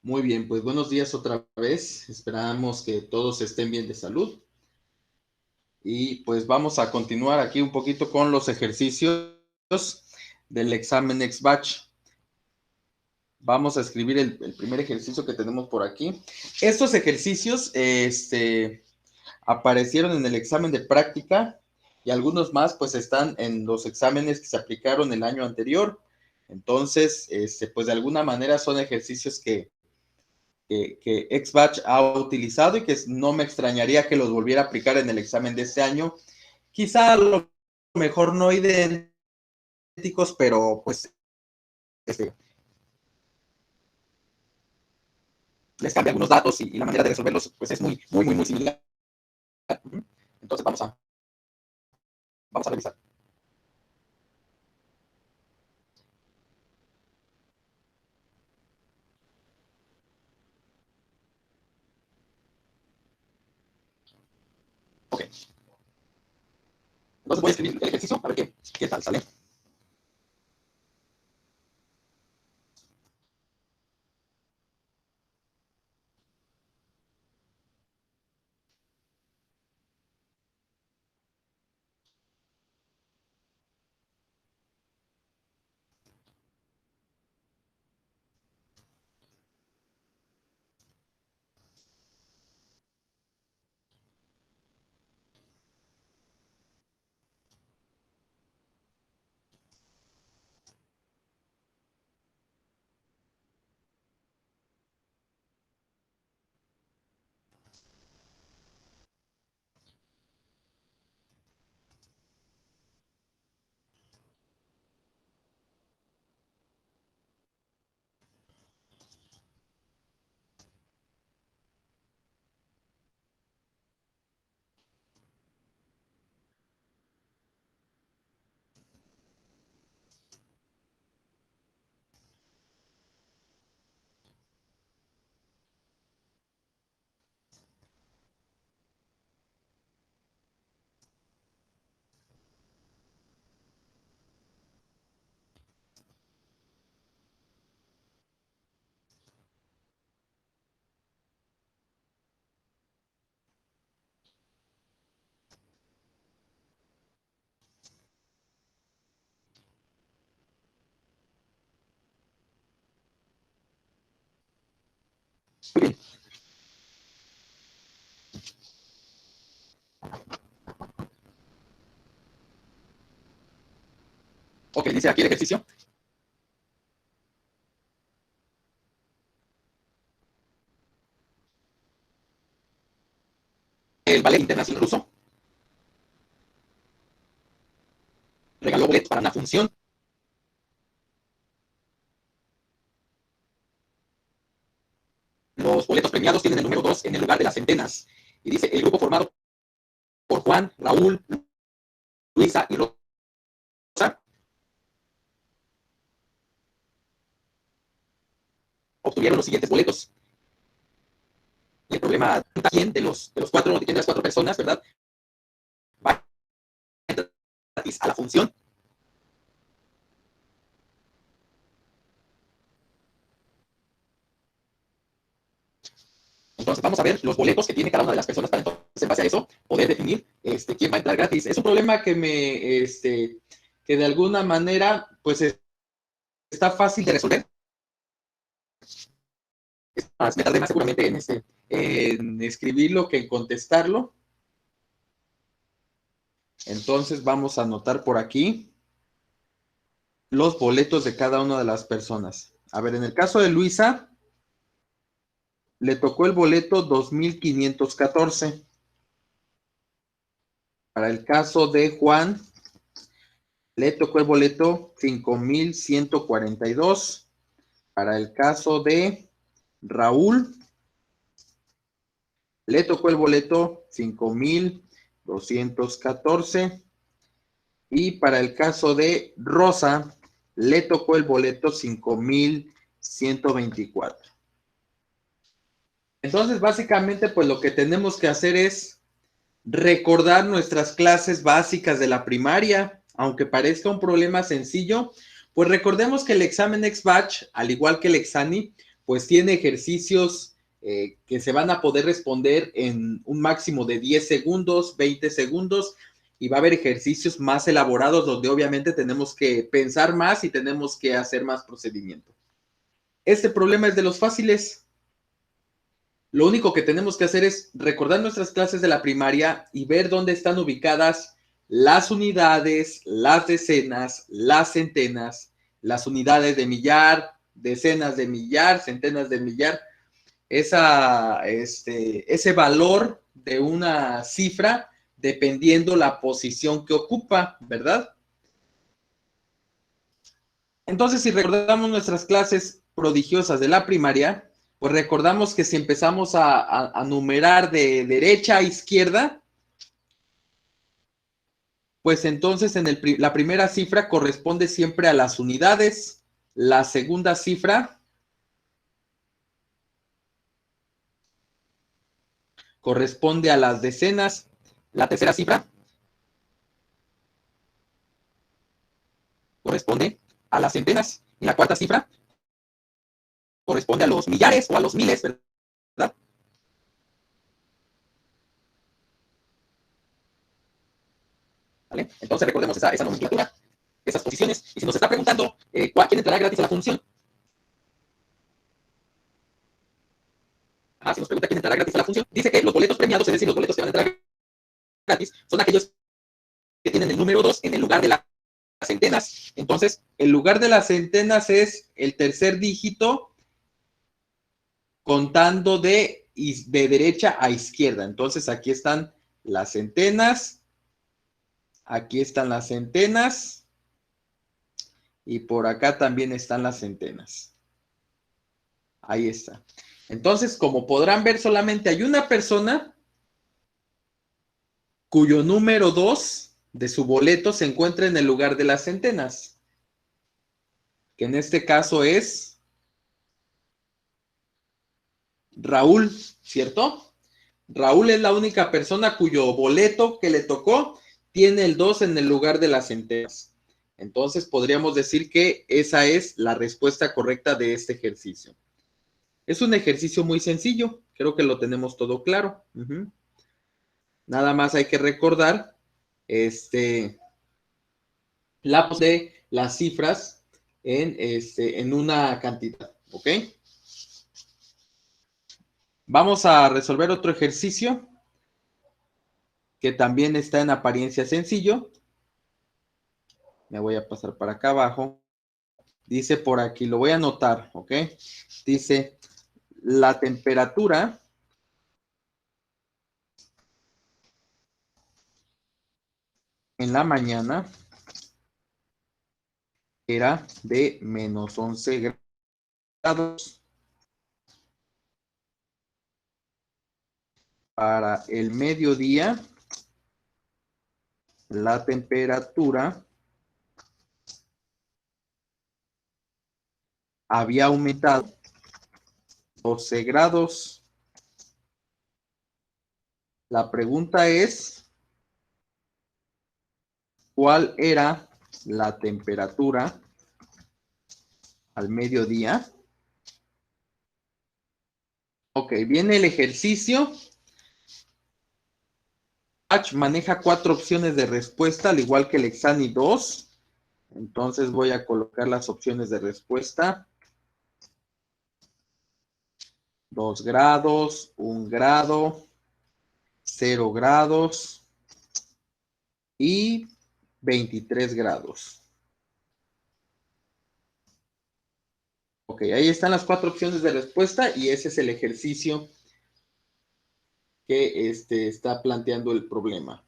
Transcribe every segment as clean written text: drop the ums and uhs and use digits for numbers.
Muy bien, pues buenos días otra vez. Esperamos que todos estén bien de salud. Y pues vamos a continuar aquí un poquito con los ejercicios del examen Ex-Batch. Vamos a escribir el primer ejercicio que tenemos por aquí. Estos ejercicios aparecieron en el examen de práctica y algunos más pues están en los exámenes que se aplicaron el año anterior. Entonces, pues de alguna manera son ejercicios que Ex-Batch ha utilizado y que no me extrañaría que los volviera a aplicar en el examen de este año. Quizá a lo mejor no idénticos, pero pues les cambia algunos datos y la manera de resolverlos pues es muy similar. Entonces vamos a revisar. Ok. Entonces voy a escribir el ejercicio a ver qué tal sale. Muy bien. Ok, dice aquí el ejercicio. El Ballet Internacional Ruso regaló boletos para una función. Los boletos premiados tienen el número 2 en el lugar de las centenas. Y dice, el grupo formado por Juan, Raúl, Luisa y Rosa obtuvieron los siguientes boletos. Y el problema, ¿quién de los cuatro, de quién de las cuatro personas, verdad, va gratis a la función? Entonces vamos a ver los boletos que tiene cada una de las personas para entonces en base a eso poder definir quién va a entrar gratis. Es un problema que que de alguna manera pues está fácil de resolver. Me tardé más seguramente en escribirlo que en contestarlo. Entonces vamos a anotar por aquí los boletos de cada una de las personas. A ver, en el caso de Luisa, le tocó el boleto 2514. Para el caso de Juan, le tocó el boleto 5142. Para el caso de Raúl, le tocó el boleto 5214. Y para el caso de Rosa, le tocó el boleto 5124. Entonces, básicamente, pues lo que tenemos que hacer es recordar nuestras clases básicas de la primaria. Aunque parezca un problema sencillo, pues recordemos que el examen Ex-Batch, al igual que el Exani, pues tiene ejercicios que se van a poder responder en un máximo de 10 segundos, 20 segundos, y va a haber ejercicios más elaborados donde obviamente tenemos que pensar más y tenemos que hacer más procedimiento. Este problema es de los fáciles. Lo único que tenemos que hacer es recordar nuestras clases de la primaria y ver dónde están ubicadas las unidades, las decenas, las centenas, las unidades de millar, decenas de millar, centenas de millar. Ese valor de una cifra dependiendo la posición que ocupa, ¿verdad? Entonces, si recordamos nuestras clases prodigiosas de la primaria, pues recordamos que si empezamos a numerar de derecha a izquierda, pues entonces la primera cifra corresponde siempre a las unidades, la segunda cifra corresponde a las decenas, la tercera cifra corresponde a las centenas y la cuarta cifra corresponde a los millares o a los miles, ¿verdad? ¿Vale? Entonces recordemos esa nomenclatura, esas posiciones, y si nos está preguntando quién entrará gratis a la función, si nos pregunta quién entrará gratis a la función, dice que los boletos premiados, es decir, los boletos que van a entrar gratis, son aquellos que tienen el número 2 en el lugar de las centenas. Entonces, el lugar de las centenas es el tercer dígito contando de derecha a izquierda. Entonces, aquí están las centenas, aquí están las centenas, y por acá también están las centenas. Ahí está. Entonces, como podrán ver, solamente hay una persona cuyo número 2 de su boleto se encuentra en el lugar de las centenas, que en este caso es Raúl, ¿cierto? Raúl es la única persona cuyo boleto que le tocó tiene el 2 en el lugar de las centenas. Entonces podríamos decir que esa es la respuesta correcta de este ejercicio. Es un ejercicio muy sencillo, creo que lo tenemos todo claro. Nada más hay que recordar la de las cifras en una cantidad, ¿ok? Vamos a resolver otro ejercicio que también está en apariencia sencillo. Me voy a pasar para acá abajo. Dice por aquí, lo voy a anotar, ¿ok? Dice, la temperatura en la mañana era de menos 11 grados. Para el mediodía, la temperatura había aumentado 12 grados. La pregunta es, ¿cuál era la temperatura al mediodía? Ok, viene el ejercicio. H maneja 4 opciones de respuesta, al igual que el Exani 2. Entonces voy a colocar las opciones de respuesta. 2 grados, 1 grado, 0 grados y 23 grados. Ok, ahí están las 4 opciones de respuesta y ese es el ejercicio que está planteando el problema.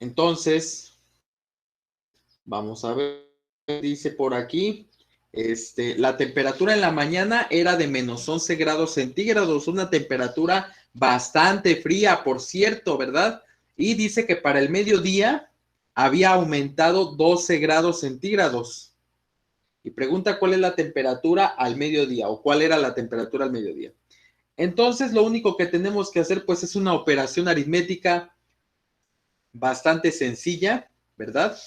Entonces, vamos a ver, dice por aquí, la temperatura en la mañana era de menos 11 grados centígrados, una temperatura bastante fría, por cierto, ¿verdad? Y dice que para el mediodía había aumentado 12 grados centígrados. Y pregunta cuál es la temperatura al mediodía o cuál era la temperatura al mediodía. Entonces, lo único que tenemos que hacer, pues, es una operación aritmética bastante sencilla, ¿verdad?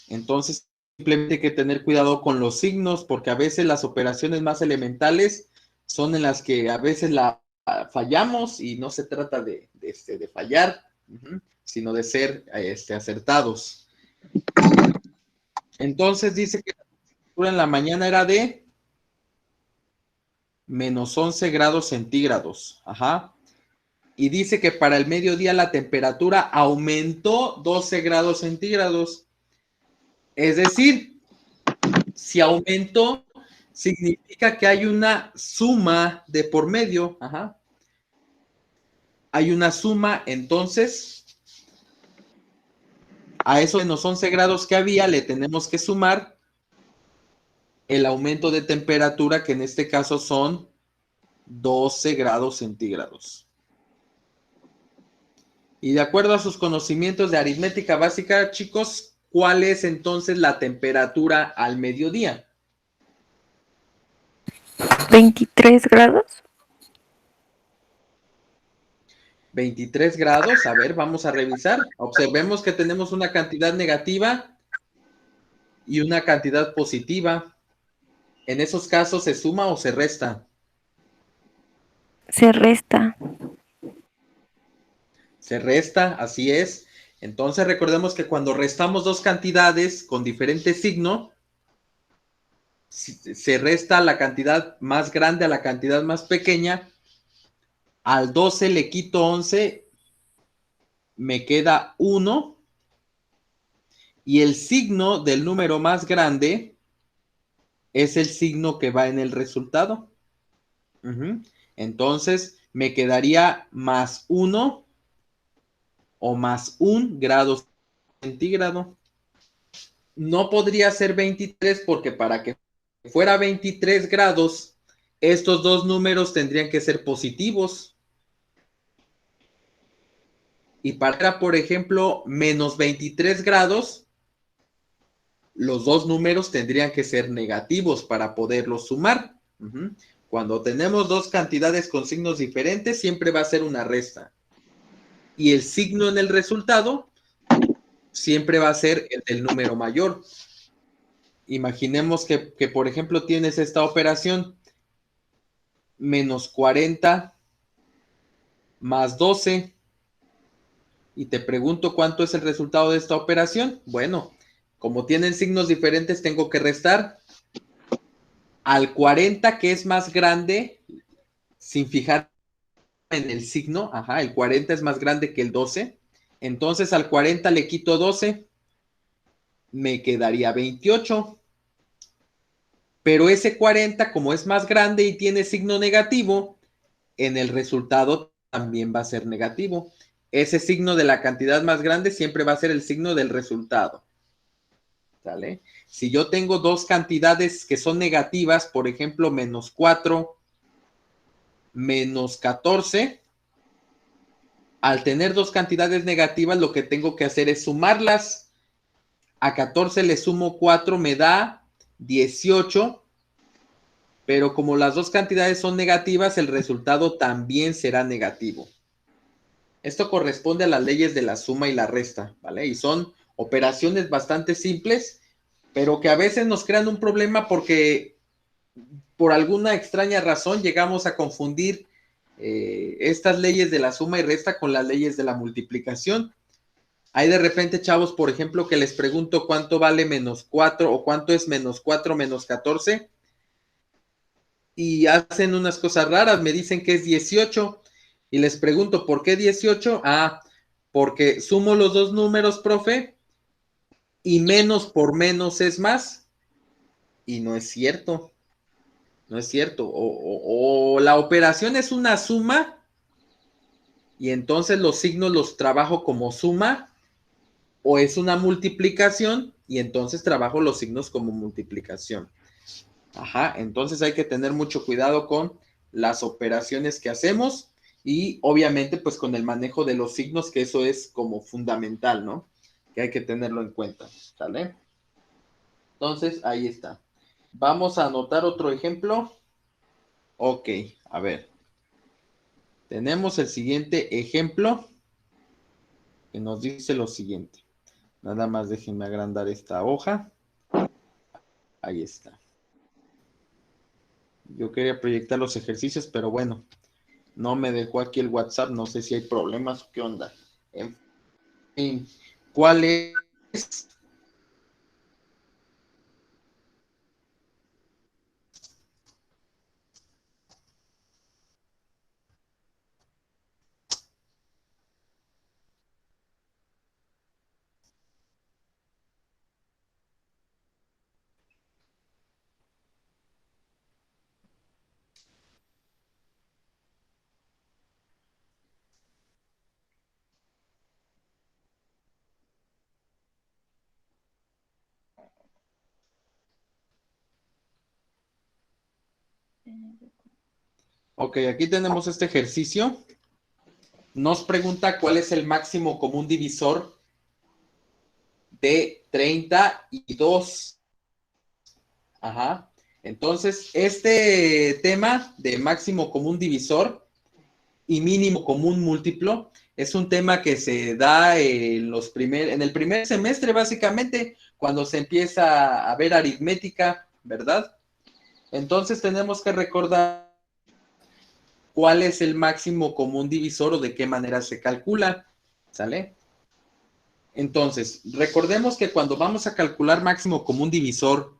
Entonces, simplemente hay que tener cuidado con los signos, porque a veces las operaciones más elementales son en las que a veces la fallamos y no se trata de fallar, sino de ser acertados. Entonces dice que la temperatura en la mañana era de menos 11 grados centígrados. Ajá. Y dice que para el mediodía la temperatura aumentó 12 grados centígrados. Es decir, si aumentó, significa que hay una suma de por medio. Ajá. Hay una suma, entonces, a esos menos 11 grados que había, le tenemos que sumar el aumento de temperatura, que en este caso son 12 grados centígrados. Y de acuerdo a sus conocimientos de aritmética básica, chicos, ¿cuál es entonces la temperatura al mediodía? 23 grados. 23 grados, a ver, vamos a revisar. Observemos que tenemos una cantidad negativa y una cantidad positiva. En esos casos, ¿se suma o se resta? Se resta. Se resta, así es. Entonces recordemos que cuando restamos dos cantidades con diferente signo, se resta la cantidad más grande a la cantidad más pequeña. Al 12 le quito 11, me queda 1. Y el signo del número más grande es el signo que va en el resultado. Entonces me quedaría más 1 o más 1 grado centígrado. No podría ser 23 porque para que fuera 23 grados, estos dos números tendrían que ser positivos. Y para, por ejemplo, menos 23 grados, los dos números tendrían que ser negativos para poderlos sumar. Cuando tenemos dos cantidades con signos diferentes, siempre va a ser una resta. Y el signo en el resultado siempre va a ser el del número mayor. Imaginemos que, por ejemplo, tienes esta operación, menos 40 más 12, y te pregunto cuánto es el resultado de esta operación. Bueno, como tienen signos diferentes, tengo que restar al 40, que es más grande, sin fijar en el signo. Ajá, el 40 es más grande que el 12. Entonces al 40 le quito 12, me quedaría 28. Pero ese 40, como es más grande y tiene signo negativo, en el resultado también va a ser negativo. Ese signo de la cantidad más grande siempre va a ser el signo del resultado. ¿Sale? Si yo tengo dos cantidades que son negativas, por ejemplo, menos 4, menos 14, al tener dos cantidades negativas, lo que tengo que hacer es sumarlas. A 14 le sumo 4, me da 18, pero como las dos cantidades son negativas, el resultado también será negativo. Esto corresponde a las leyes de la suma y la resta, ¿vale? Y son operaciones bastante simples, pero que a veces nos crean un problema porque por alguna extraña razón llegamos a confundir estas leyes de la suma y resta con las leyes de la multiplicación. Hay de repente chavos, por ejemplo, que les pregunto cuánto vale menos 4 o cuánto es menos 4 menos 14 y hacen unas cosas raras, me dicen que es 18 y les pregunto, ¿por qué 18? Ah, porque sumo los dos números, profe, y menos por menos es más. Y no es cierto, no es cierto. O la operación es una suma y entonces los signos los trabajo como suma, o es una multiplicación y entonces trabajo los signos como multiplicación. Ajá, entonces hay que tener mucho cuidado con las operaciones que hacemos y obviamente pues con el manejo de los signos, que eso es como fundamental, ¿no? Que hay que tenerlo en cuenta, ¿sale? Entonces ahí está. Vamos a anotar otro ejemplo. Ok, a ver. Tenemos el siguiente ejemplo que nos dice lo siguiente. Nada más déjenme agrandar esta hoja. Ahí está. Yo quería proyectar los ejercicios, pero bueno, no me dejó aquí el WhatsApp. No sé si hay problemas o qué onda. En fin, ¿cuál es? Ok, aquí tenemos este ejercicio. Nos pregunta cuál es el máximo común divisor de 32. Ajá. Entonces, este tema de máximo común divisor y mínimo común múltiplo es un tema que se da en el primer semestre, básicamente, cuando se empieza a ver aritmética, ¿verdad? Entonces tenemos que recordar cuál es el máximo común divisor o de qué manera se calcula, ¿sale? Entonces, recordemos que cuando vamos a calcular máximo común divisor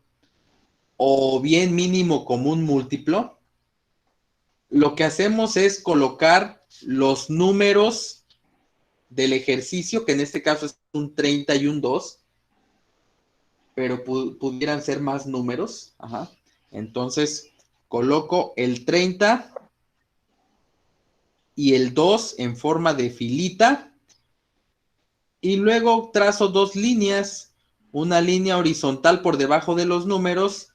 o bien mínimo común múltiplo, lo que hacemos es colocar los números del ejercicio, que en este caso es un 30 y un 2, pero pudieran ser más números. Ajá. Entonces, coloco el 30 y el 2 en forma de filita y luego trazo dos líneas, una línea horizontal por debajo de los números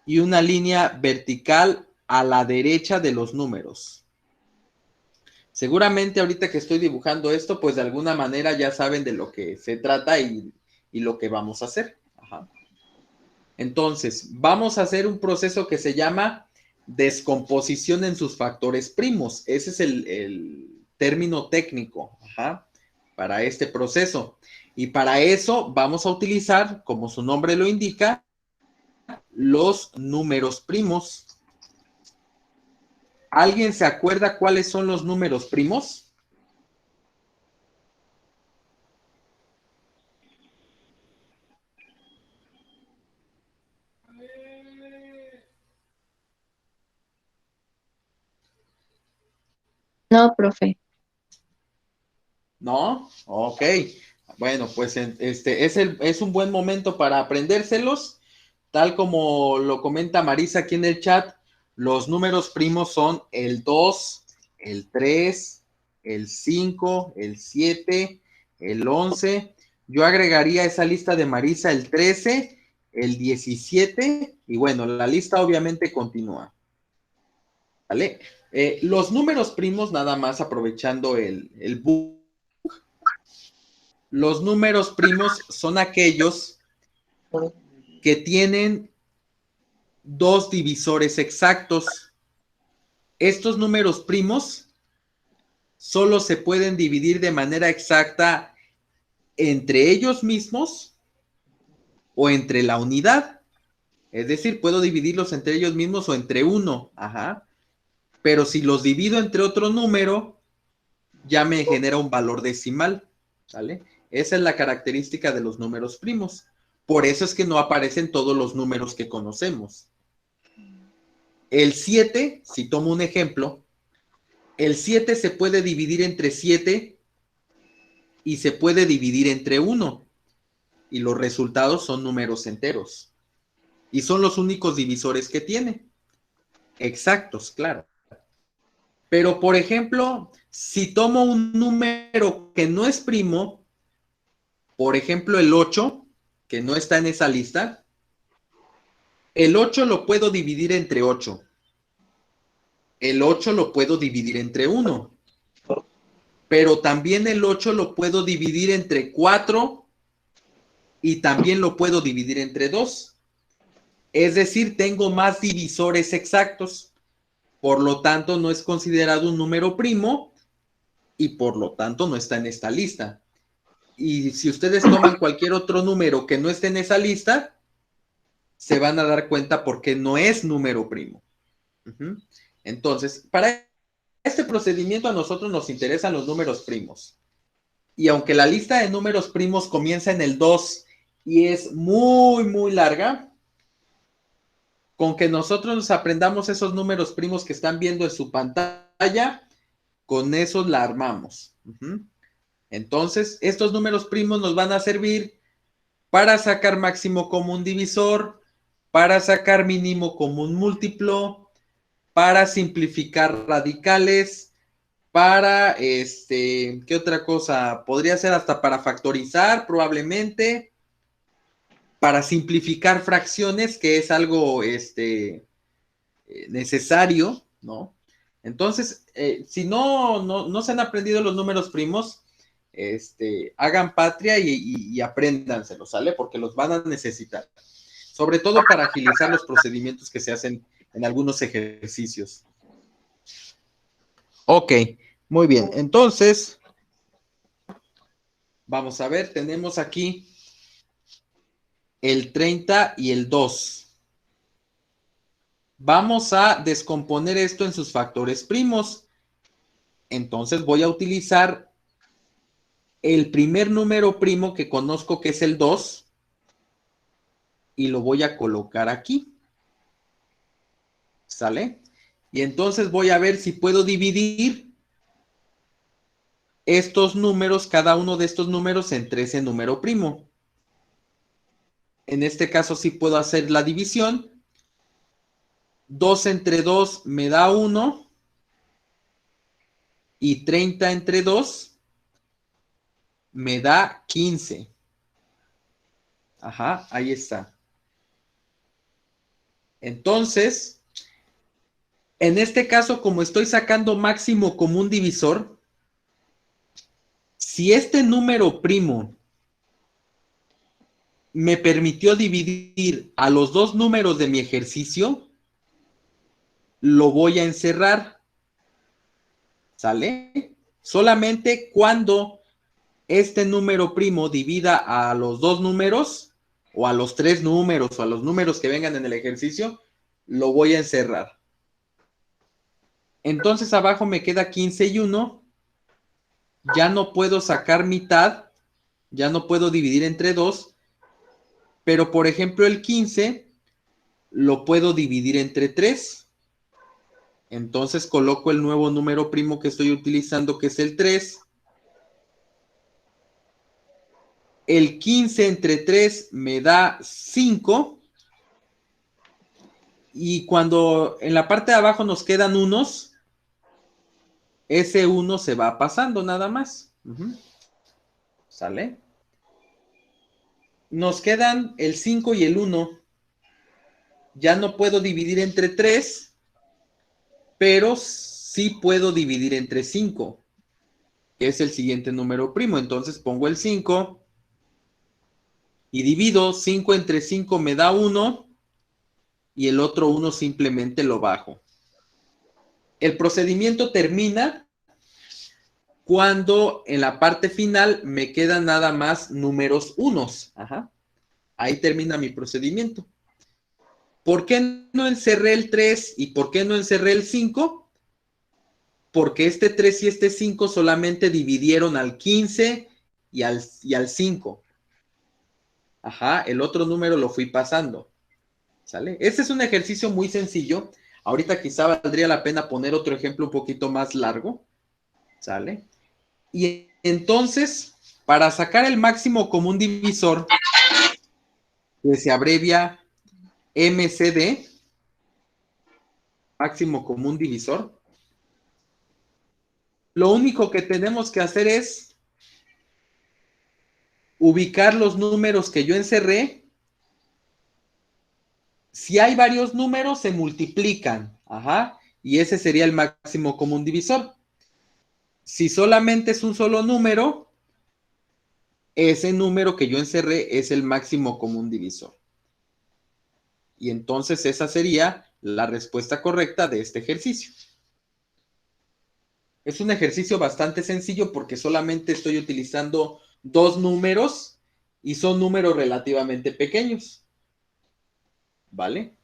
y una línea vertical a la derecha de los números. Seguramente ahorita que estoy dibujando esto, pues de alguna manera ya saben de lo que se trata y lo que vamos a hacer. Ajá. Entonces, vamos a hacer un proceso que se llama descomposición en sus factores primos. Ese es el término técnico, ajá, para este proceso. Y para eso vamos a utilizar, como su nombre lo indica, los números primos. ¿Alguien se acuerda cuáles son los números primos? No, profe. ¿No? Ok. Bueno, pues es un buen momento para aprendérselos. Tal como lo comenta Marisa aquí en el chat, los números primos son el 2, el 3, el 5, el 7, el 11. Yo agregaría a esa lista de Marisa el 13, el 17 y bueno, la lista obviamente continúa. ¿Vale? Los números primos, nada más aprovechando el bug, los números primos son aquellos que tienen dos divisores exactos. Estos números primos solo se pueden dividir de manera exacta entre ellos mismos o entre la unidad. Es decir, puedo dividirlos entre ellos mismos o entre uno. Ajá. Pero si los divido entre otro número, ya me genera un valor decimal. ¿Vale? Esa es la característica de los números primos. Por eso es que no aparecen todos los números que conocemos. El 7, si tomo un ejemplo, el 7 se puede dividir entre 7 y se puede dividir entre 1. Y los resultados son números enteros. Y son los únicos divisores que tiene. Exactos, claro. Pero, por ejemplo, si tomo un número que no es primo, por ejemplo, el 8, que no está en esa lista, el 8 lo puedo dividir entre 8. El 8 lo puedo dividir entre 1. Pero también el 8 lo puedo dividir entre 4 y también lo puedo dividir entre 2. Es decir, tengo más divisores exactos. Por lo tanto, no es considerado un número primo y por lo tanto no está en esta lista. Y si ustedes toman cualquier otro número que no esté en esa lista, se van a dar cuenta por qué no es número primo. Entonces, para este procedimiento a nosotros nos interesan los números primos. Y aunque la lista de números primos comienza en el 2 y es muy, muy larga, con que nosotros nos aprendamos esos números primos que están viendo en su pantalla, con esos la armamos. Entonces, estos números primos nos van a servir para sacar máximo común divisor, para sacar mínimo común múltiplo, para simplificar radicales, para, ¿qué otra cosa? Podría ser hasta para factorizar, probablemente, para simplificar fracciones, que es algo, necesario, ¿no? Entonces, si no se han aprendido los números primos, hagan patria y apréndanselo, ¿sale? Porque los van a necesitar. Sobre todo para agilizar los procedimientos que se hacen en algunos ejercicios. Ok, muy bien. Entonces, vamos a ver, tenemos aquí el 30 y el 2. Vamos a descomponer esto en sus factores primos. Entonces voy a utilizar el primer número primo que conozco, que es el 2, y lo voy a colocar aquí. ¿Sale? Y entonces voy a ver si puedo dividir estos números, cada uno de estos números, entre ese número primo. En este caso sí puedo hacer la división. 2 entre 2 me da 1. Y 30 entre 2 me da 15. Ajá, ahí está. Entonces, en este caso, como estoy sacando máximo común divisor, si este número primo me permitió dividir a los dos números de mi ejercicio, lo voy a encerrar. ¿Sale? Solamente cuando este número primo divida a los dos números, o a los tres números, o a los números que vengan en el ejercicio, lo voy a encerrar. Entonces abajo me queda 15 y 1. Ya no puedo sacar mitad, ya no puedo dividir entre 2, pero por ejemplo el 15 lo puedo dividir entre 3. Entonces coloco el nuevo número primo que estoy utilizando, que es el 3. El 15 entre 3 me da 5. Y cuando en la parte de abajo nos quedan unos, ese 1 se va pasando nada más. ¿Sale? Nos quedan el 5 y el 1. Ya no puedo dividir entre 3, pero sí puedo dividir entre 5, que es el siguiente número primo. Entonces pongo el 5 y divido. 5 entre 5 me da 1 y el otro 1 simplemente lo bajo. El procedimiento termina cuando en la parte final me quedan nada más números unos. Ajá. Ahí termina mi procedimiento. ¿Por qué no encerré el 3 y por qué no encerré el 5? Porque este 3 y este 5 solamente dividieron al 15 y al 5. Ajá, el otro número lo fui pasando. ¿Sale? Este es un ejercicio muy sencillo. Ahorita quizá valdría la pena poner otro ejemplo un poquito más largo. ¿Sale? Y entonces, para sacar el máximo común divisor, que se abrevia MCD, máximo común divisor, lo único que tenemos que hacer es ubicar los números que yo encerré. Si hay varios números, se multiplican. Ajá. Y ese sería el máximo común divisor. Si solamente es un solo número, ese número que yo encerré es el máximo común divisor. Y entonces esa sería la respuesta correcta de este ejercicio. Es un ejercicio bastante sencillo porque solamente estoy utilizando dos números y son números relativamente pequeños. ¿vale?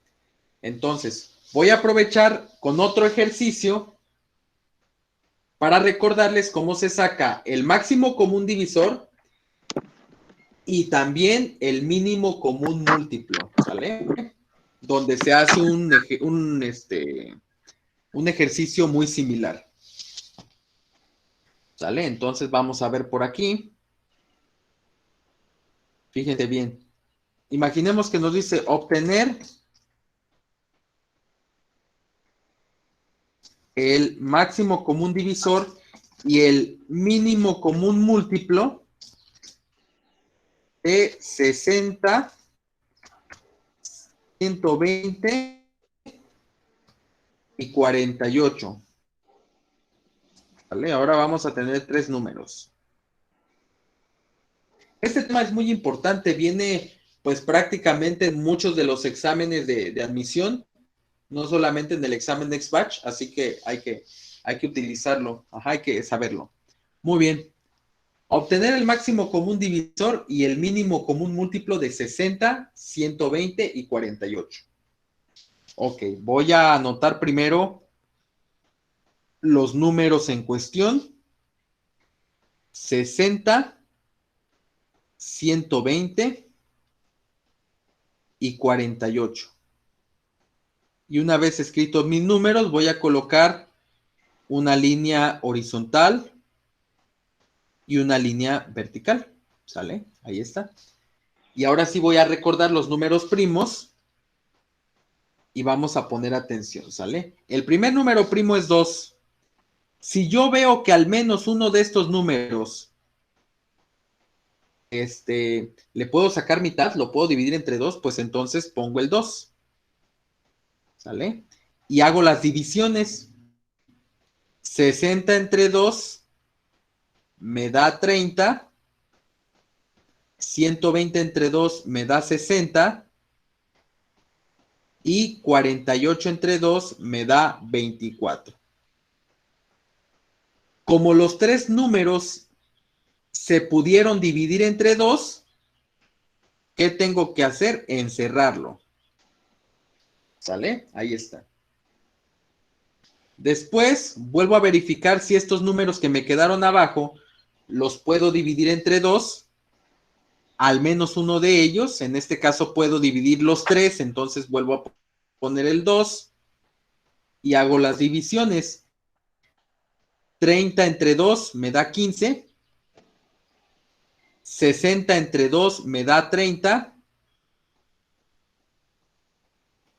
Entonces, voy a aprovechar con otro ejercicio para recordarles cómo se saca el máximo común divisor y también el mínimo común múltiplo, ¿sale? Donde se hace un ejercicio muy similar, ¿sale? Entonces vamos a ver por aquí. Fíjense bien. Imaginemos que nos dice obtener el máximo común divisor y el mínimo común múltiplo de 60, 120 y 48. ¿Vale? Ahora vamos a tener tres números. Este tema es muy importante, viene pues prácticamente en muchos de los exámenes de admisión, no solamente en el examen Next Batch, así que hay que utilizarlo, hay que saberlo. Muy bien. Obtener el máximo común divisor y el mínimo común múltiplo de 60, 120 y 48. Ok, voy a anotar primero los números en cuestión. 60, 120 y 48. Y una vez escritos mis números, voy a colocar una línea horizontal y una línea vertical. ¿Sale? Ahí está. Y ahora sí voy a recordar los números primos y vamos a poner atención, ¿sale? El primer número primo es 2. Si yo veo que al menos uno de estos números le puedo sacar mitad, lo puedo dividir entre 2, pues entonces pongo el 2. ¿Sale? Y hago las divisiones. 60 entre 2 me da 30. 120 entre 2 me da 60. Y 48 entre 2 me da 24. Como los tres números se pudieron dividir entre 2, ¿qué tengo que hacer? Encerrarlo. ¿Sale? Ahí está. Después vuelvo a verificar si estos números que me quedaron abajo los puedo dividir entre 2, al menos uno de ellos. En este caso puedo dividir los 3, entonces vuelvo a poner el 2 y hago las divisiones. 30 entre 2 me da 15. 60 entre 2 me da 30.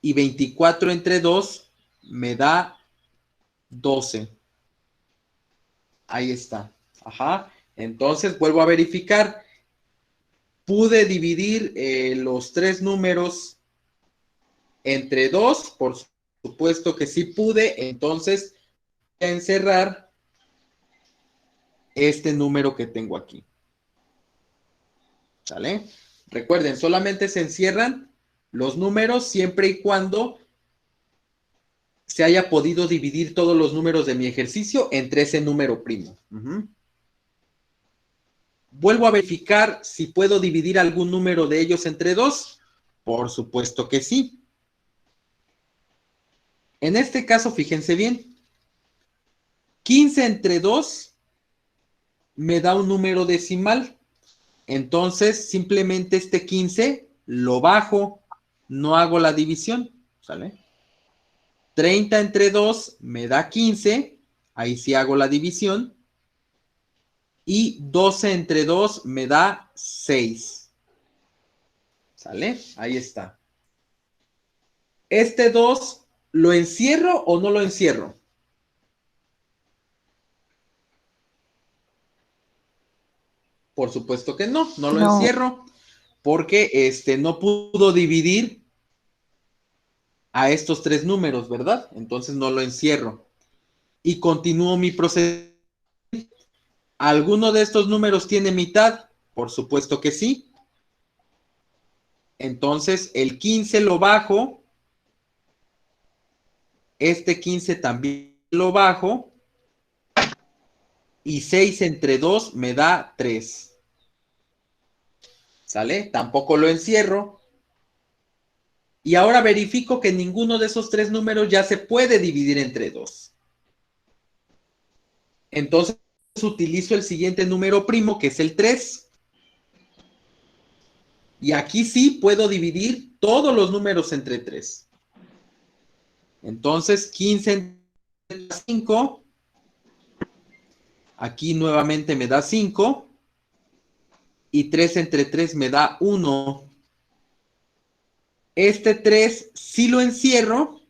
Y 24 entre 2 me da 12. Ahí está. Ajá. Entonces vuelvo a verificar. Pude dividir los tres números entre 2. Por supuesto que sí pude. Entonces voy a encerrar este número que tengo aquí. ¿Sale? Recuerden, solamente se encierran los números siempre y cuando se haya podido dividir todos los números de mi ejercicio entre ese número primo. Vuelvo a verificar si puedo dividir algún número de ellos entre 2. Por supuesto que sí. En este caso, fíjense bien. 15 entre 2 me da un número decimal. Entonces, simplemente este 15 lo bajo, no hago la división. ¿Sale? 30 entre 2 me da 15. Ahí sí hago la división. Y 12 entre 2 me da 6. ¿Sale? Ahí está. Este 2, ¿lo encierro o no lo encierro? Por supuesto que no, no lo No. encierro, porque no pudo dividir a estos tres números, ¿verdad? Entonces no lo encierro. Y continúo mi proceso. ¿Alguno de estos números tiene mitad? Por supuesto que sí. Entonces el 15 lo bajo. Este 15 también lo bajo. Y 6 entre 2 me da 3. ¿Sale? Tampoco lo encierro. Y ahora verifico que ninguno de esos tres números ya se puede dividir entre 2. Entonces utilizo el siguiente número primo, que es el 3. Y aquí sí puedo dividir todos los números entre 3. Entonces, 15 entre 5. Aquí nuevamente me da 5. Y 3 entre 3 me da 1. Este 3 sí lo encierro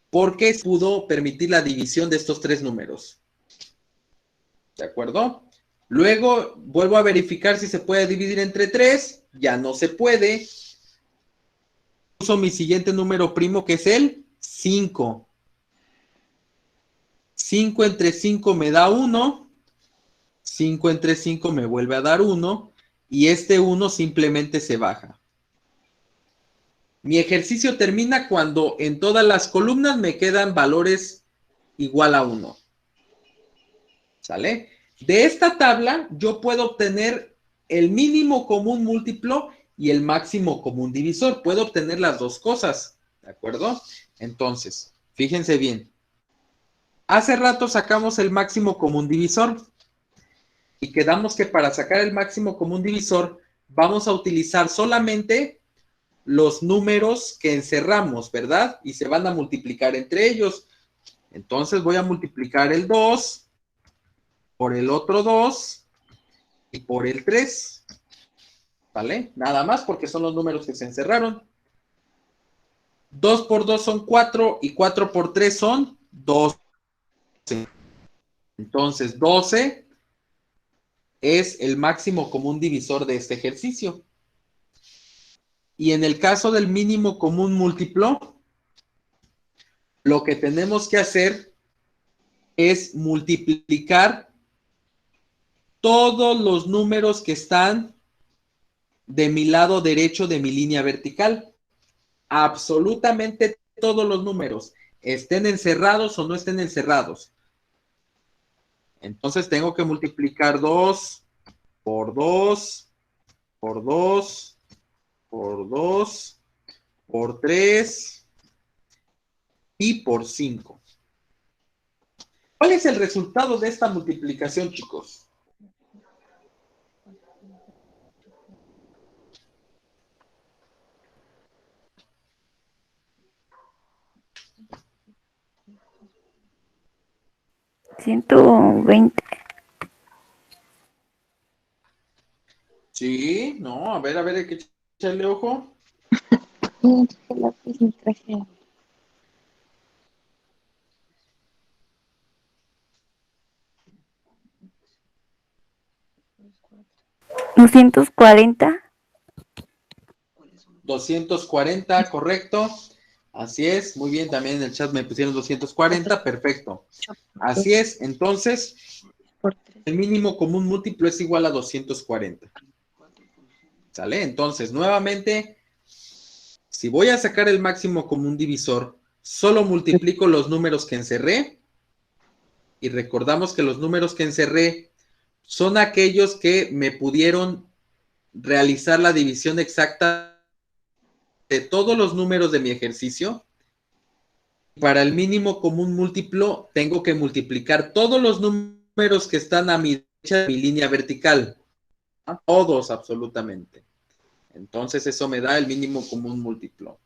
porque pudo permitir la división de estos tres números. ¿De acuerdo? Luego vuelvo a verificar si se puede dividir entre 3. Ya no se puede. Uso mi siguiente número primo, que es el 5. 5 entre 5 me da 1. 5 entre 5 me vuelve a dar 1. Y este 1 simplemente se baja. Mi ejercicio termina cuando en todas las columnas me quedan valores igual a 1. ¿Sale? De esta tabla yo puedo obtener el mínimo común múltiplo y el máximo común divisor. Puedo obtener las dos cosas. ¿De acuerdo? Entonces, fíjense bien. Hace rato sacamos el máximo común divisor y quedamos que para sacar el máximo común divisor vamos a utilizar solamente los números que encerramos, ¿verdad? Y se van a multiplicar entre ellos. Entonces voy a multiplicar el 2 por el otro 2 y por el 3. ¿Vale? Nada más porque son los números que se encerraron. 2 por 2 son 4 y 4 por 3 son 12. Entonces 12 es el máximo común divisor de este ejercicio. Y en el caso del mínimo común múltiplo, lo que tenemos que hacer es multiplicar todos los números que están de mi lado derecho de mi línea vertical. Absolutamente todos los números, estén encerrados o no estén encerrados. Entonces tengo que multiplicar 2 por 2 por 2 por 2 por 3 y por 5. ¿Cuál es el resultado de esta multiplicación, chicos? ¿120? Sí, no, a ver, hay que echarle ojo. Lápiz me traje. 240. 240, correcto. Así es, muy bien, también en el chat me pusieron 240, perfecto. Así es, entonces, el mínimo común múltiplo es igual a 240. ¿Sale? Entonces, nuevamente, si voy a sacar el máximo común divisor, solo multiplico los números que encerré. Y recordamos que los números que encerré son aquellos que me pudieron realizar la división exacta de todos los números de mi ejercicio. Para el mínimo común múltiplo, tengo que multiplicar todos los números que están a mi derecha de mi línea vertical. ¿No? Todos, absolutamente. Entonces, eso me da el mínimo común múltiplo.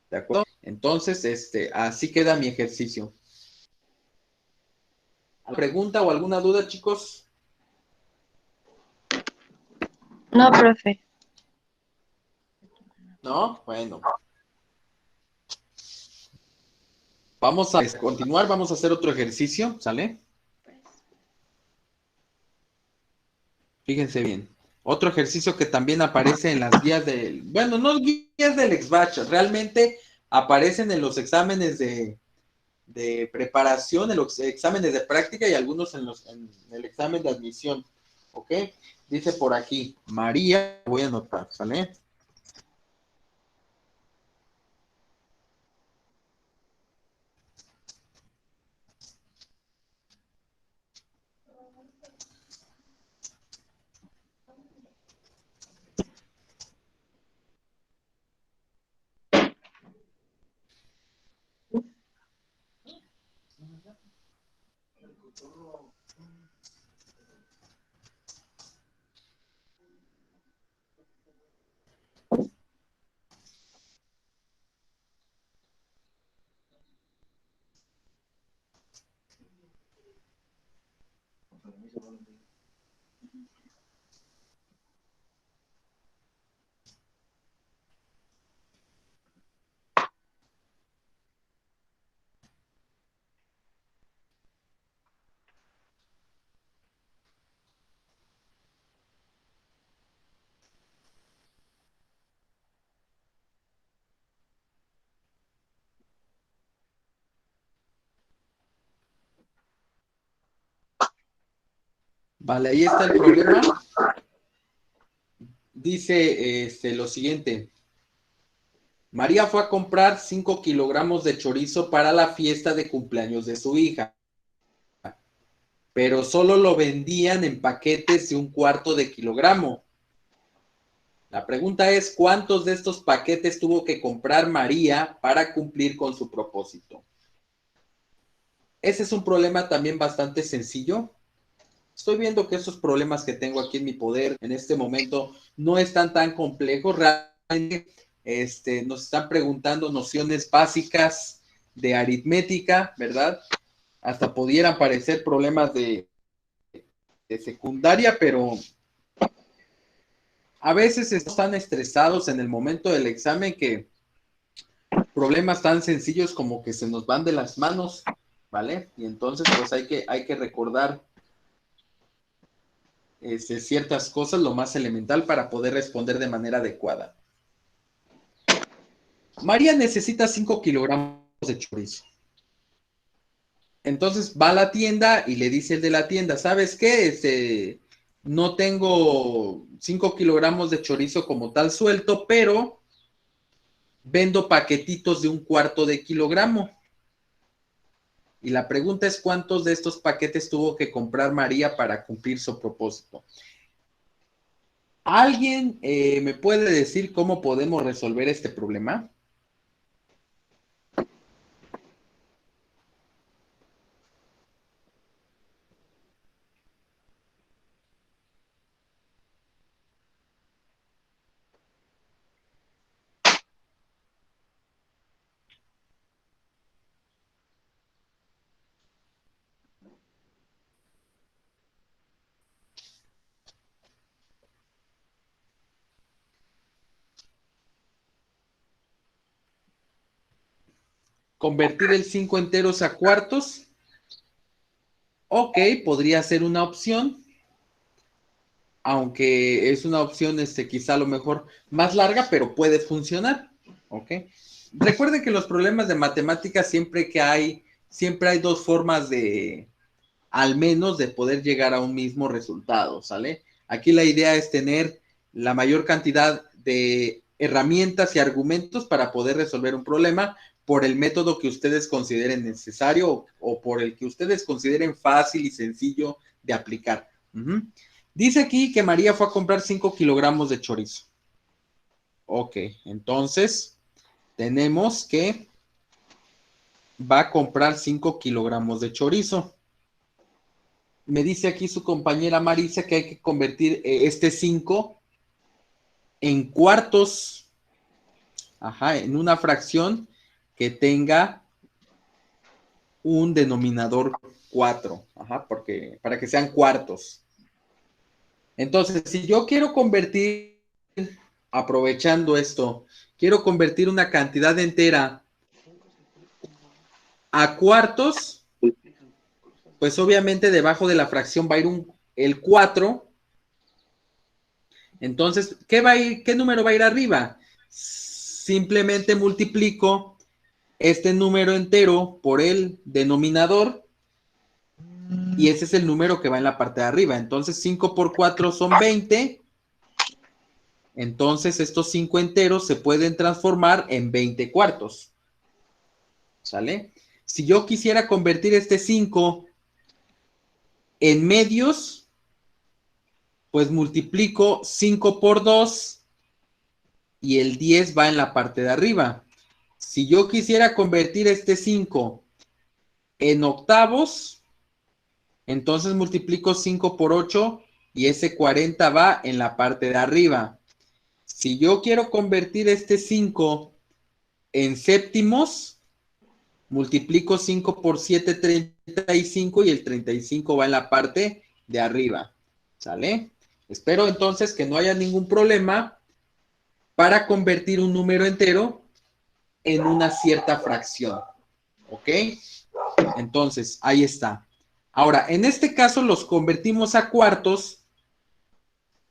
¿De acuerdo? Entonces, así queda mi ejercicio. ¿Alguna pregunta o alguna duda, chicos? No, profe. ¿No? Bueno. Vamos a continuar, vamos a hacer otro ejercicio, ¿sale? Fíjense bien. Otro ejercicio que también aparece en las guías del, bueno, no guías del XBACH, realmente aparecen en los exámenes de preparación, en los exámenes de práctica y algunos en el examen de admisión, ¿ok? Dice por aquí, María, voy a anotar, ¿sale? Vale, ahí está el problema. Dice lo siguiente. María fue a comprar 5 kilogramos de chorizo para la fiesta de cumpleaños de su hija, pero solo lo vendían en paquetes de 1/4 de kilogramo. La pregunta es, ¿cuántos de estos paquetes tuvo que comprar María para cumplir con su propósito? Ese es un problema también bastante sencillo. Estoy viendo que esos problemas que tengo aquí en mi poder en este momento no están tan complejos. Realmente nos están preguntando nociones básicas de aritmética, ¿verdad? Hasta pudieran parecer problemas de secundaria, pero a veces están estresados en el momento del examen que problemas tan sencillos como que se nos van de las manos, ¿vale? Y entonces pues hay que recordar ciertas cosas, lo más elemental para poder responder de manera adecuada. María necesita 5 kilogramos de chorizo. Entonces va a la tienda y le dice el de la tienda, ¿sabes qué? No tengo 5 kilogramos de chorizo como tal suelto, pero vendo paquetitos de 1/4 de kilogramo. Y la pregunta es, ¿cuántos de estos paquetes tuvo que comprar María para cumplir su propósito? ¿Alguien me puede decir cómo podemos resolver este problema? Convertir el 5 enteros a cuartos. Ok, podría ser una opción, aunque es una opción quizá a lo mejor más larga, pero puede funcionar. Ok. Recuerden que los problemas de matemáticas siempre hay dos formas de, al menos, de poder llegar a un mismo resultado, ¿sale? Aquí la idea es tener la mayor cantidad de herramientas y argumentos para poder resolver un problema por el método que ustedes consideren necesario o por el que ustedes consideren fácil y sencillo de aplicar. Dice aquí que María fue a comprar 5 kilogramos de chorizo. Ok, entonces tenemos que va a comprar 5 kilogramos de chorizo. Me dice aquí su compañera Marisa que hay que convertir este 5 en cuartos, en una fracción que tenga un denominador 4, porque para que sean cuartos. Entonces, si yo quiero convertir, aprovechando esto, quiero convertir una cantidad entera a cuartos, pues obviamente debajo de la fracción va a ir el 4. Entonces, ¿qué número va a ir arriba? Simplemente multiplico este número entero por el denominador y ese es el número que va en la parte de arriba. Entonces, 5 por 4 son 20. Entonces, estos 5 enteros se pueden transformar en 20 cuartos. ¿Sale? Si yo quisiera convertir este 5 en medios, pues multiplico 5 por 2 y el 10 va en la parte de arriba. Si yo quisiera convertir este 5 en octavos, Entonces multiplico 5 por 8 y ese 40 va en la parte de arriba. Si yo quiero convertir este 5 en séptimos, multiplico 5 por 7, 35 y el 35 va en la parte de arriba. ¿Sale? Espero entonces que no haya ningún problema para convertir un número entero en una cierta fracción. ¿Ok? Entonces, ahí está. Ahora, en este caso los convertimos a cuartos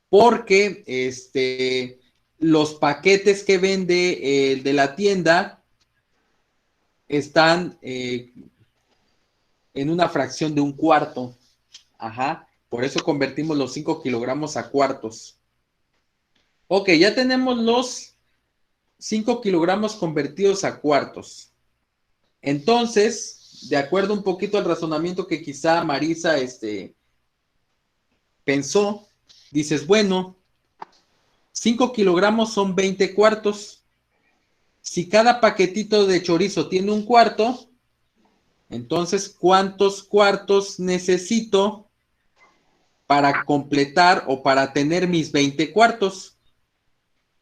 porque los paquetes que vende de la tienda están en una fracción de un cuarto. Ajá. Por eso convertimos los 5 kilogramos a cuartos. Ok, ya tenemos los 5 kilogramos convertidos a cuartos. Entonces, de acuerdo un poquito al razonamiento que quizá Marisa pensó, dices, bueno, 5 kilogramos son 20 cuartos. Si cada paquetito de chorizo tiene un cuarto, entonces, ¿cuántos cuartos necesito para completar o para tener mis 20 cuartos?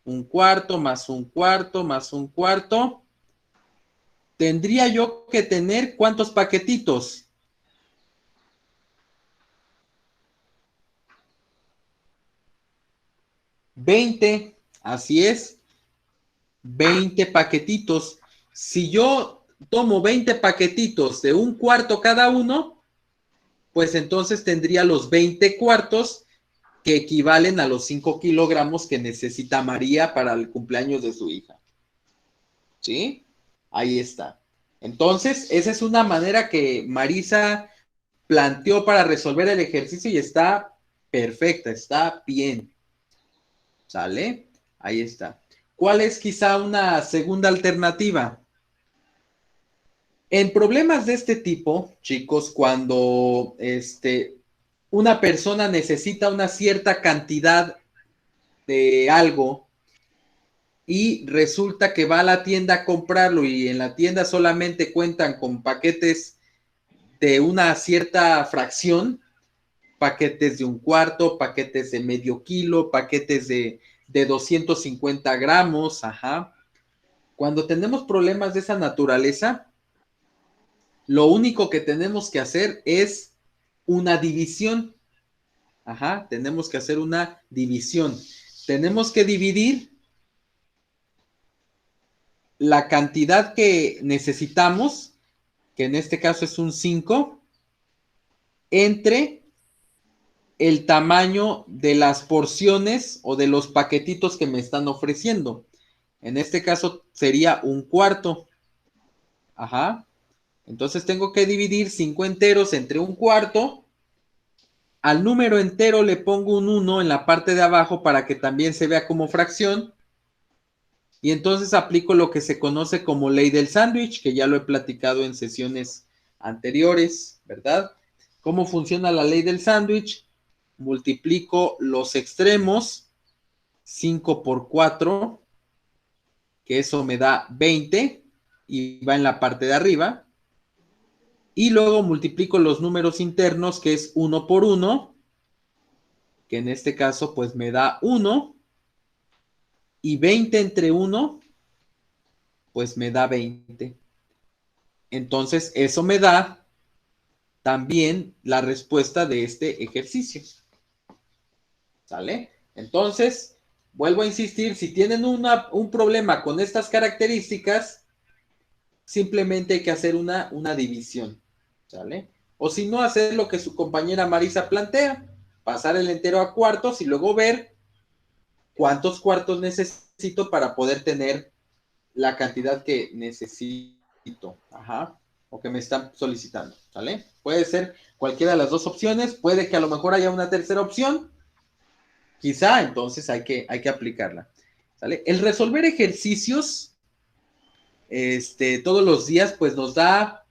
Un cuarto más un cuarto más un cuarto. Tendría yo que tener ¿cuántos paquetitos? 20, así es, 20 paquetitos. Si yo tomo 20 paquetitos de un cuarto cada uno, pues entonces tendría los 20 cuartos que equivalen a los 5 kilogramos que necesita María para el cumpleaños de su hija. ¿Sí? Ahí está. Entonces, esa es una manera que Marisa planteó para resolver el ejercicio y está perfecta, está bien. ¿Sale? Ahí está. ¿Cuál es quizá una segunda alternativa? En problemas de este tipo, chicos, cuando una persona necesita una cierta cantidad de algo y resulta que va a la tienda a comprarlo y en la tienda solamente cuentan con paquetes de una cierta fracción, paquetes de un cuarto, paquetes de medio kilo, paquetes de 250 gramos, ajá. Cuando tenemos problemas de esa naturaleza, lo único que tenemos que hacer es una división. Ajá, tenemos que hacer una división. Tenemos que dividir la cantidad que necesitamos, que en este caso es un 5, entre el tamaño de las porciones o de los paquetitos que me están ofreciendo. En este caso sería un cuarto. Ajá. Entonces tengo que dividir 5 enteros entre un cuarto. Al número entero le pongo un 1 en la parte de abajo para que también se vea como fracción. Y entonces aplico lo que se conoce como ley del sándwich, que ya lo he platicado en sesiones anteriores, ¿verdad? ¿Cómo funciona la ley del sándwich? Multiplico los extremos, 5 por 4, que eso me da 20 y va en la parte de arriba. Y luego multiplico los números internos, que es 1 por 1, que en este caso pues me da 1. Y 20 entre 1, pues me da 20. Entonces, eso me da también la respuesta de este ejercicio. ¿Sale? Entonces, vuelvo a insistir, si tienen un problema con estas características, simplemente hay que hacer una división. ¿Sale? O si no, hacer lo que su compañera Marisa plantea, pasar el entero a cuartos y luego ver cuántos cuartos necesito para poder tener la cantidad que necesito, ajá, o que me están solicitando, ¿sale? Puede ser cualquiera de las dos opciones, puede que a lo mejor haya una tercera opción, quizá, entonces hay que aplicarla, ¿sale? El resolver ejercicios, todos los días, pues nos da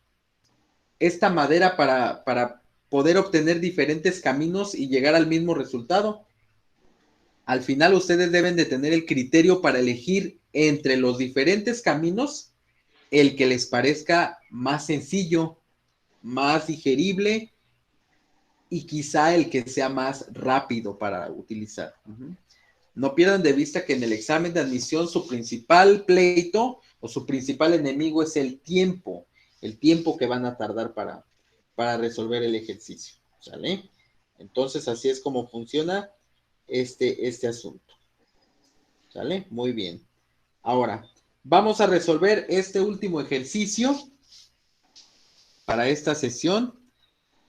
esta madera para poder obtener diferentes caminos y llegar al mismo resultado. Al final ustedes deben de tener el criterio para elegir entre los diferentes caminos el que les parezca más sencillo, más digerible y quizá el que sea más rápido para utilizar. No pierdan de vista que en el examen de admisión su principal pleito o su principal enemigo es el tiempo que van a tardar para resolver el ejercicio, ¿sale? Entonces, así es como funciona este asunto, ¿sale? Muy bien. Ahora, vamos a resolver este último ejercicio para esta sesión.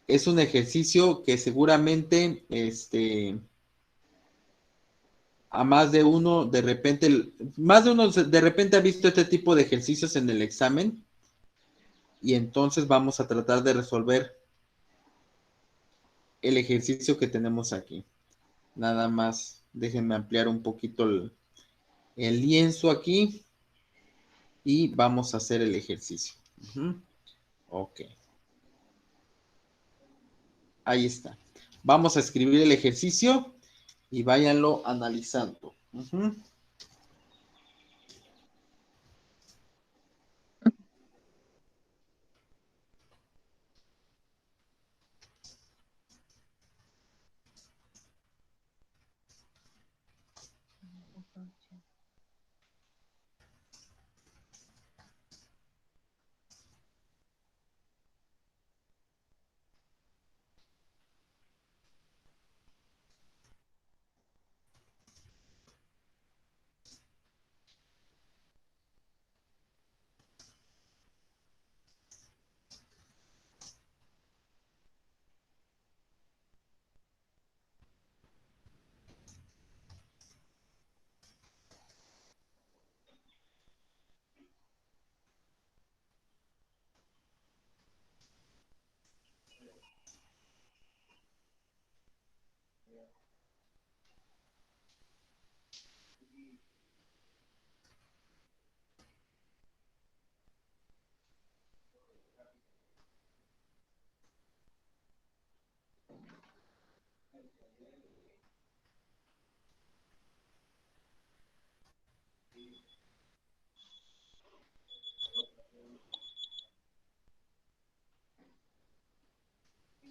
Es un ejercicio que seguramente, a más de uno de repente ha visto este tipo de ejercicios en el examen, y entonces vamos a tratar de resolver el ejercicio que tenemos aquí. Nada más, déjenme ampliar un poquito el lienzo aquí y vamos a hacer el ejercicio. Ok. Ahí está. Vamos a escribir el ejercicio y váyanlo analizando.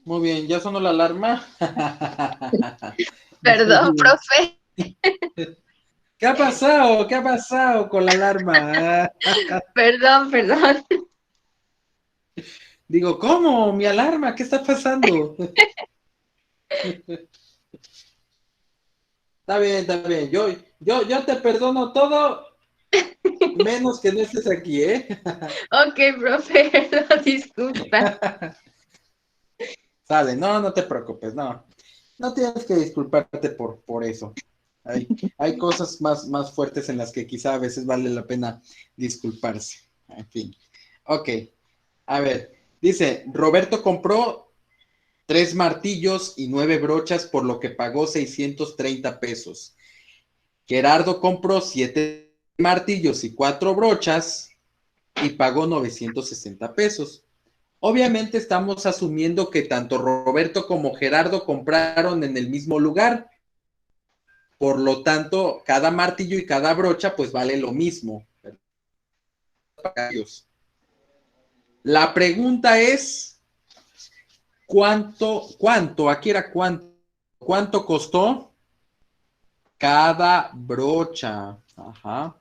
Muy bien, ¿ya sonó la alarma? Muy Perdón, bien. profe. ¿Qué ha pasado? ¿Qué ha pasado con la alarma? Perdón. Digo, ¿cómo? Mi alarma, ¿qué está pasando? Está bien, está bien. Yo te perdono todo, menos que no estés aquí, ¿eh? Ok, profe, perdón, disculpa. Sale, no te preocupes, no. No tienes que disculparte por eso. Hay cosas más fuertes en las que quizá a veces vale la pena disculparse. En fin. Ok. A ver, dice, Roberto compró 3 martillos y 9 brochas, por lo que pagó 630 pesos. Gerardo compró 7 martillos y 4 brochas y pagó 960 pesos. Obviamente estamos asumiendo que tanto Roberto como Gerardo compraron en el mismo lugar. Por lo tanto, cada martillo y cada brocha pues vale lo mismo. La pregunta es, aquí era cuánto costó cada brocha? Ajá.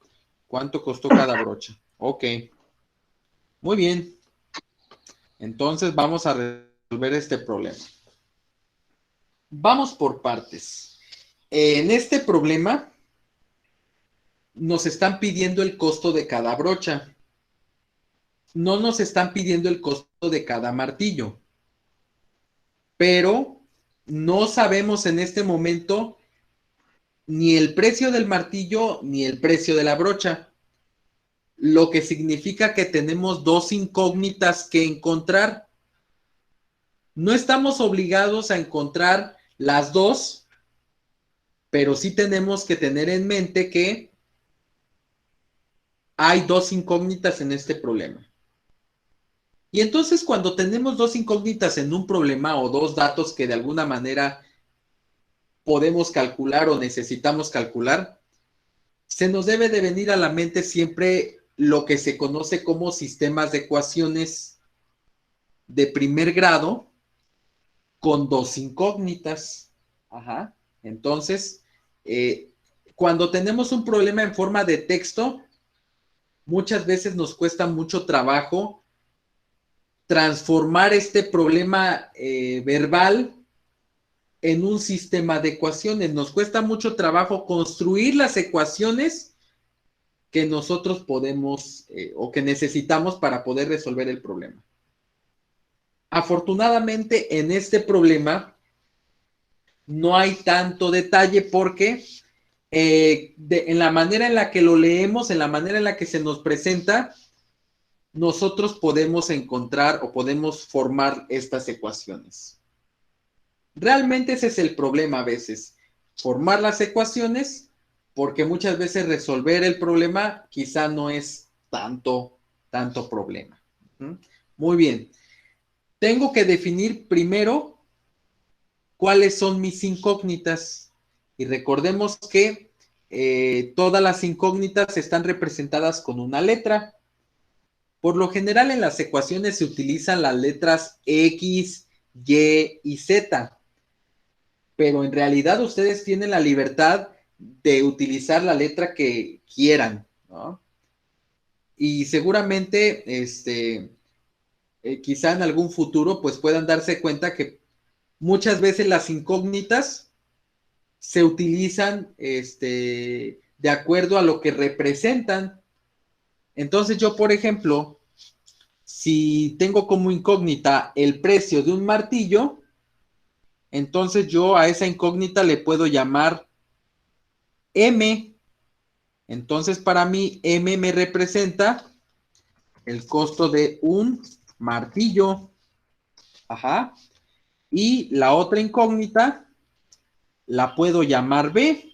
¿Cuánto costó cada brocha? Ok. Muy bien. Entonces vamos a resolver este problema. Vamos por partes. En este problema nos están pidiendo el costo de cada brocha. No nos están pidiendo el costo de cada martillo. Pero no sabemos en este momento ni el precio del martillo ni el precio de la brocha, lo que significa que tenemos dos incógnitas que encontrar. No estamos obligados a encontrar las dos, pero sí tenemos que tener en mente que hay dos incógnitas en este problema. Y entonces cuando tenemos dos incógnitas en un problema o dos datos que de alguna manera podemos calcular o necesitamos calcular, se nos debe de venir a la mente siempre lo que se conoce como sistemas de ecuaciones de primer grado, con dos incógnitas. Ajá. Entonces, cuando tenemos un problema en forma de texto, muchas veces nos cuesta mucho trabajo transformar este problema verbal en un sistema de ecuaciones. Nos cuesta mucho trabajo construir las ecuaciones que nosotros podemos o que necesitamos para poder resolver el problema. Afortunadamente, en este problema no hay tanto detalle porque en la manera en la que lo leemos, en la manera en la que se nos presenta, nosotros podemos encontrar o podemos formar estas ecuaciones. Realmente ese es el problema a veces, formar las ecuaciones, porque muchas veces resolver el problema quizá no es tanto problema. Muy bien. Tengo que definir primero cuáles son mis incógnitas. Y recordemos que todas las incógnitas están representadas con una letra. Por lo general en las ecuaciones se utilizan las letras X, Y y Z. Pero en realidad ustedes tienen la libertad de utilizar la letra que quieran, ¿no? Y seguramente, quizá en algún futuro, pues puedan darse cuenta que muchas veces las incógnitas se utilizan, de acuerdo a lo que representan. Entonces yo, por ejemplo, si tengo como incógnita el precio de un martillo, entonces yo a esa incógnita le puedo llamar M. Entonces para mí M me representa el costo de un martillo. Ajá. Y la otra incógnita la puedo llamar B.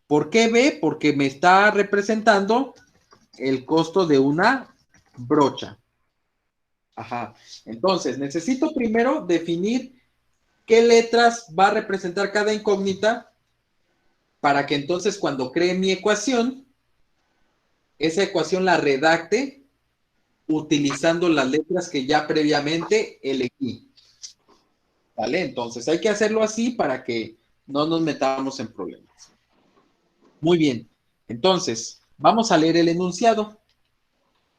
¿Por qué B? Porque me está representando el costo de una brocha. Ajá. Entonces, necesito primero definir qué letras va a representar cada incógnita para que entonces cuando cree mi ecuación, esa ecuación la redacte utilizando las letras que ya previamente elegí. ¿Vale? Entonces hay que hacerlo así para que no nos metamos en problemas. Muy bien. Entonces, vamos a leer el enunciado.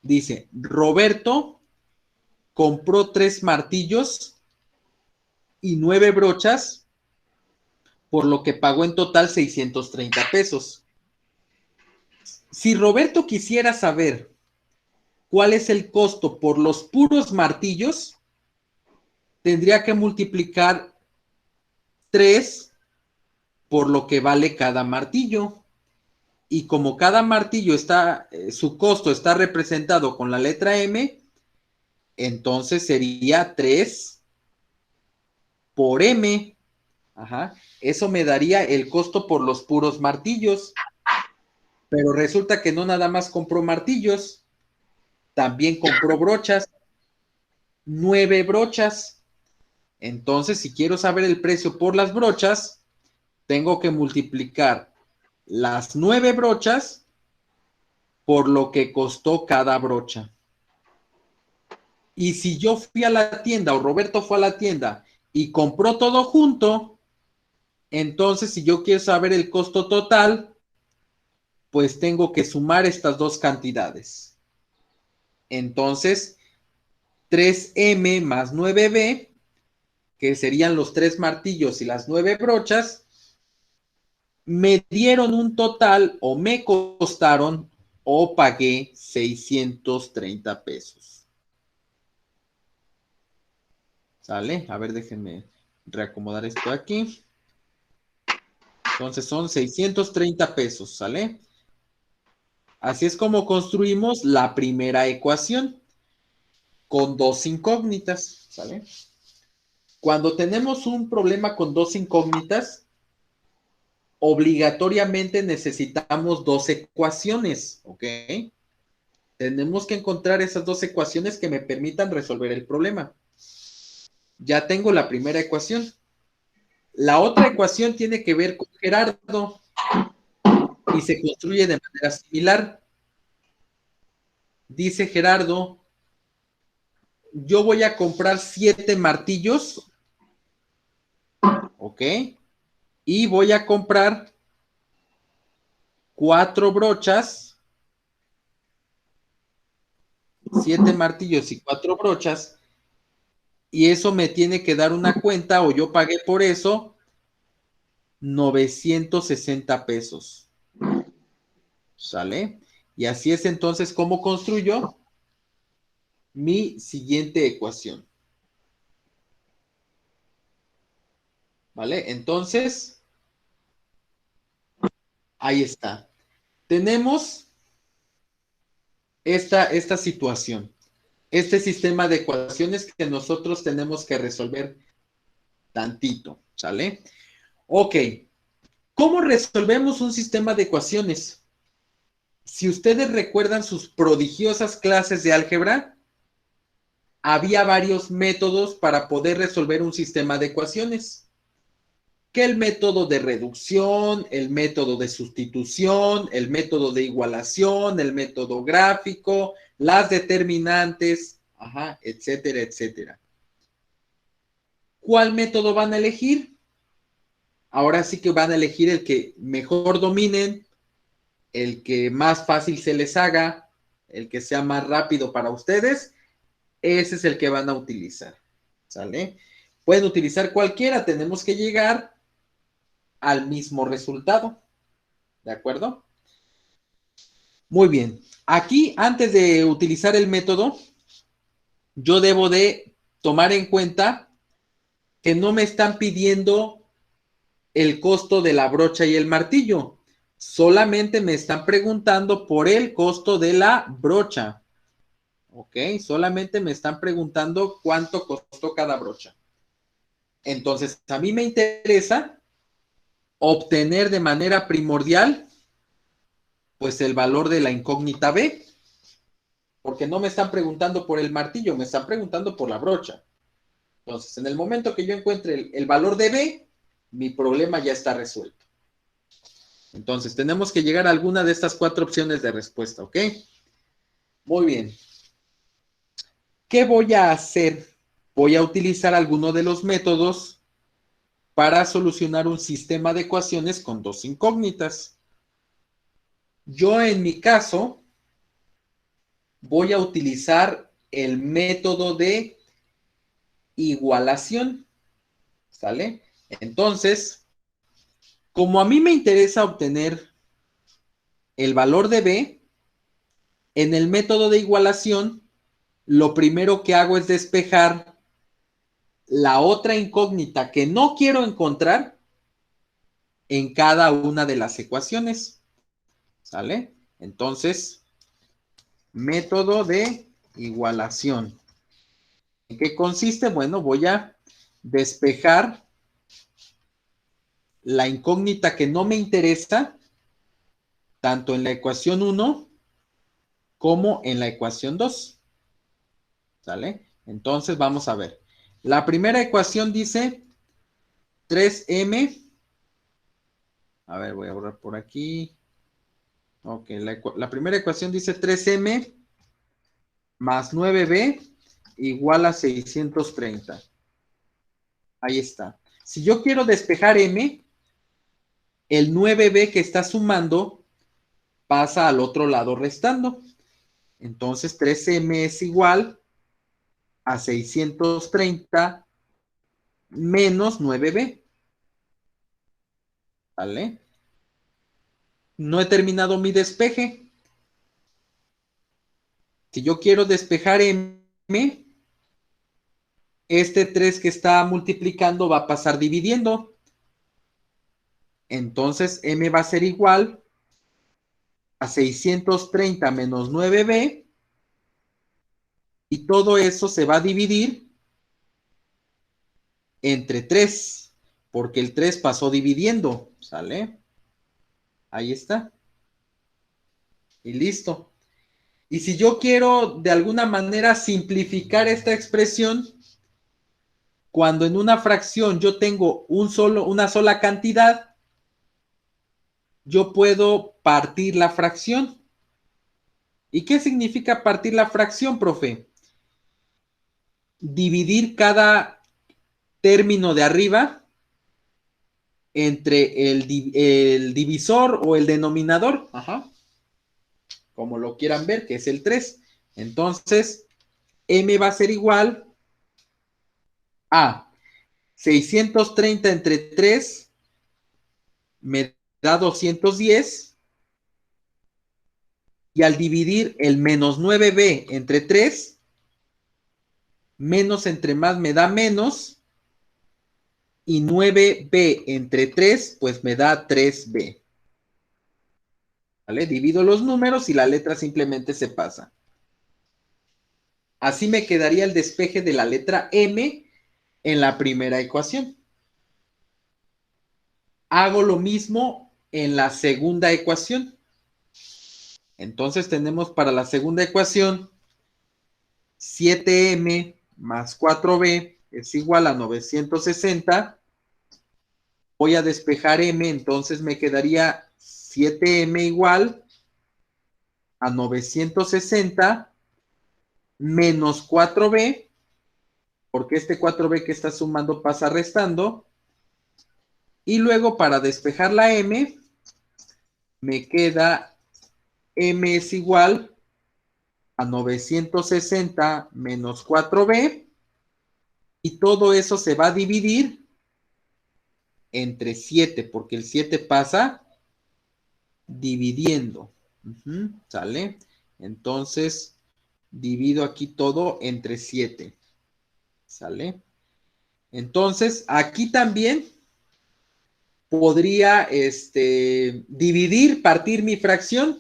Dice, Roberto compró 3 martillos y 9 brochas, por lo que pagó en total 630 pesos. Si Roberto quisiera saber cuál es el costo por los puros martillos, tendría que multiplicar 3 por lo que vale cada martillo. Y como cada martillo está, su costo está representado con la letra M, entonces sería 3 por M. Ajá. Eso me daría el costo por los puros martillos. Pero resulta que no nada más compró martillos, también compró brochas, 9 brochas. Entonces, si quiero saber el precio por las brochas, tengo que multiplicar las 9 brochas por lo que costó cada brocha. Y si yo fui a la tienda o Roberto fue a la tienda y compró todo junto, entonces si yo quiero saber el costo total, pues tengo que sumar estas dos cantidades. Entonces, 3M más 9B, que serían los 3 martillos y las 9 brochas, me dieron un total o me costaron o pagué 630 pesos. ¿Sale? A ver, déjenme reacomodar esto aquí. Entonces son 630 pesos, ¿sale? Así es como construimos la primera ecuación con dos incógnitas, ¿sale? Cuando tenemos un problema con dos incógnitas, obligatoriamente necesitamos dos ecuaciones, ¿ok? Tenemos que encontrar esas dos ecuaciones que me permitan resolver el problema. Ya tengo la primera ecuación. La otra ecuación tiene que ver con Gerardo y se construye de manera similar. Dice Gerardo, yo voy a comprar 7 martillos ¿ok? Y voy a comprar 4 brochas, 7 martillos y 4 brochas, y eso me tiene que dar una cuenta, o yo pagué por eso, 960 pesos. ¿Sale? Y así es entonces como construyo mi siguiente ecuación. ¿Vale? Entonces, ahí está. Tenemos esta situación, este sistema de ecuaciones que nosotros tenemos que resolver tantito, ¿sale? Ok, ¿cómo resolvemos un sistema de ecuaciones? Si ustedes recuerdan sus prodigiosas clases de álgebra, había varios métodos para poder resolver un sistema de ecuaciones. Que el método de reducción, el método de sustitución, el método de igualación, el método gráfico, las determinantes, etcétera, etcétera. ¿Cuál método van a elegir? Ahora sí que van a elegir el que mejor dominen, el que más fácil se les haga, el que sea más rápido para ustedes. Ese es el que van a utilizar. ¿Sale? Pueden utilizar cualquiera, tenemos que llegar al mismo resultado. ¿De acuerdo? Muy bien. Aquí, antes de utilizar el método, yo debo de tomar en cuenta que no me están pidiendo el costo de la brocha y el martillo. Solamente me están preguntando por el costo de la brocha. ¿Ok? Solamente me están preguntando cuánto costó cada brocha. Entonces, a mí me interesa obtener de manera primordial, pues el valor de la incógnita B, porque no me están preguntando por el martillo, me están preguntando por la brocha. Entonces, en el momento que yo encuentre el valor de B, mi problema ya está resuelto. Entonces, tenemos que llegar a alguna de estas 4 opciones de respuesta, ¿ok? Muy bien. ¿Qué voy a hacer? Voy a utilizar alguno de los métodos para solucionar un sistema de ecuaciones con 2 incógnitas. Yo, en mi caso, voy a utilizar el método de igualación. ¿Sale? Entonces, como a mí me interesa obtener el valor de B, en el método de igualación, lo primero que hago es despejar la otra incógnita que no quiero encontrar en cada una de las ecuaciones. ¿Sale? Entonces, método de igualación. ¿En qué consiste? Bueno, voy a despejar la incógnita que no me interesa, tanto en la ecuación 1 como en la ecuación 2. ¿Sale? Entonces vamos a ver. La primera ecuación dice 3m. A ver, voy a borrar por aquí. Ok, la primera ecuación dice 3m más 9b igual a 630. Ahí está. Si yo quiero despejar m, el 9b que está sumando pasa al otro lado restando. Entonces 3m es igual a 630 menos 9b. ¿Vale? No he terminado mi despeje. Si yo quiero despejar m, este 3 que está multiplicando va a pasar dividiendo. Entonces m va a ser igual a 630 menos 9b. Y todo eso se va a dividir entre 3, porque el 3 pasó dividiendo. ¿Sale? Ahí está. Y listo. Y si yo quiero de alguna manera simplificar esta expresión, cuando en una fracción yo tengo una sola cantidad, yo puedo partir la fracción. ¿Y qué significa partir la fracción, profe? Dividir cada término de arriba entre el divisor o el denominador, ajá, como lo quieran ver, que es el 3. Entonces, m va a ser igual a 630 entre 3 me da 210, y al dividir el menos 9b entre 3, menos entre más me da menos, y 9b entre 3, pues me da 3b. ¿Vale? Divido los números y la letra simplemente se pasa. Así me quedaría el despeje de la letra M en la primera ecuación. Hago lo mismo en la segunda ecuación. Entonces tenemos para la segunda ecuación 7m más 4b es igual a 960. Voy a despejar m, entonces me quedaría 7m igual a 960 menos 4b, porque este 4b que está sumando pasa restando. Y luego para despejar la m, me queda m es igual a 960 menos 4b, y todo eso se va a dividir entre 7, porque el 7 pasa dividiendo. ¿Sale? Entonces, divido aquí todo entre 7. ¿Sale? Entonces, aquí también podría dividir, partir mi fracción.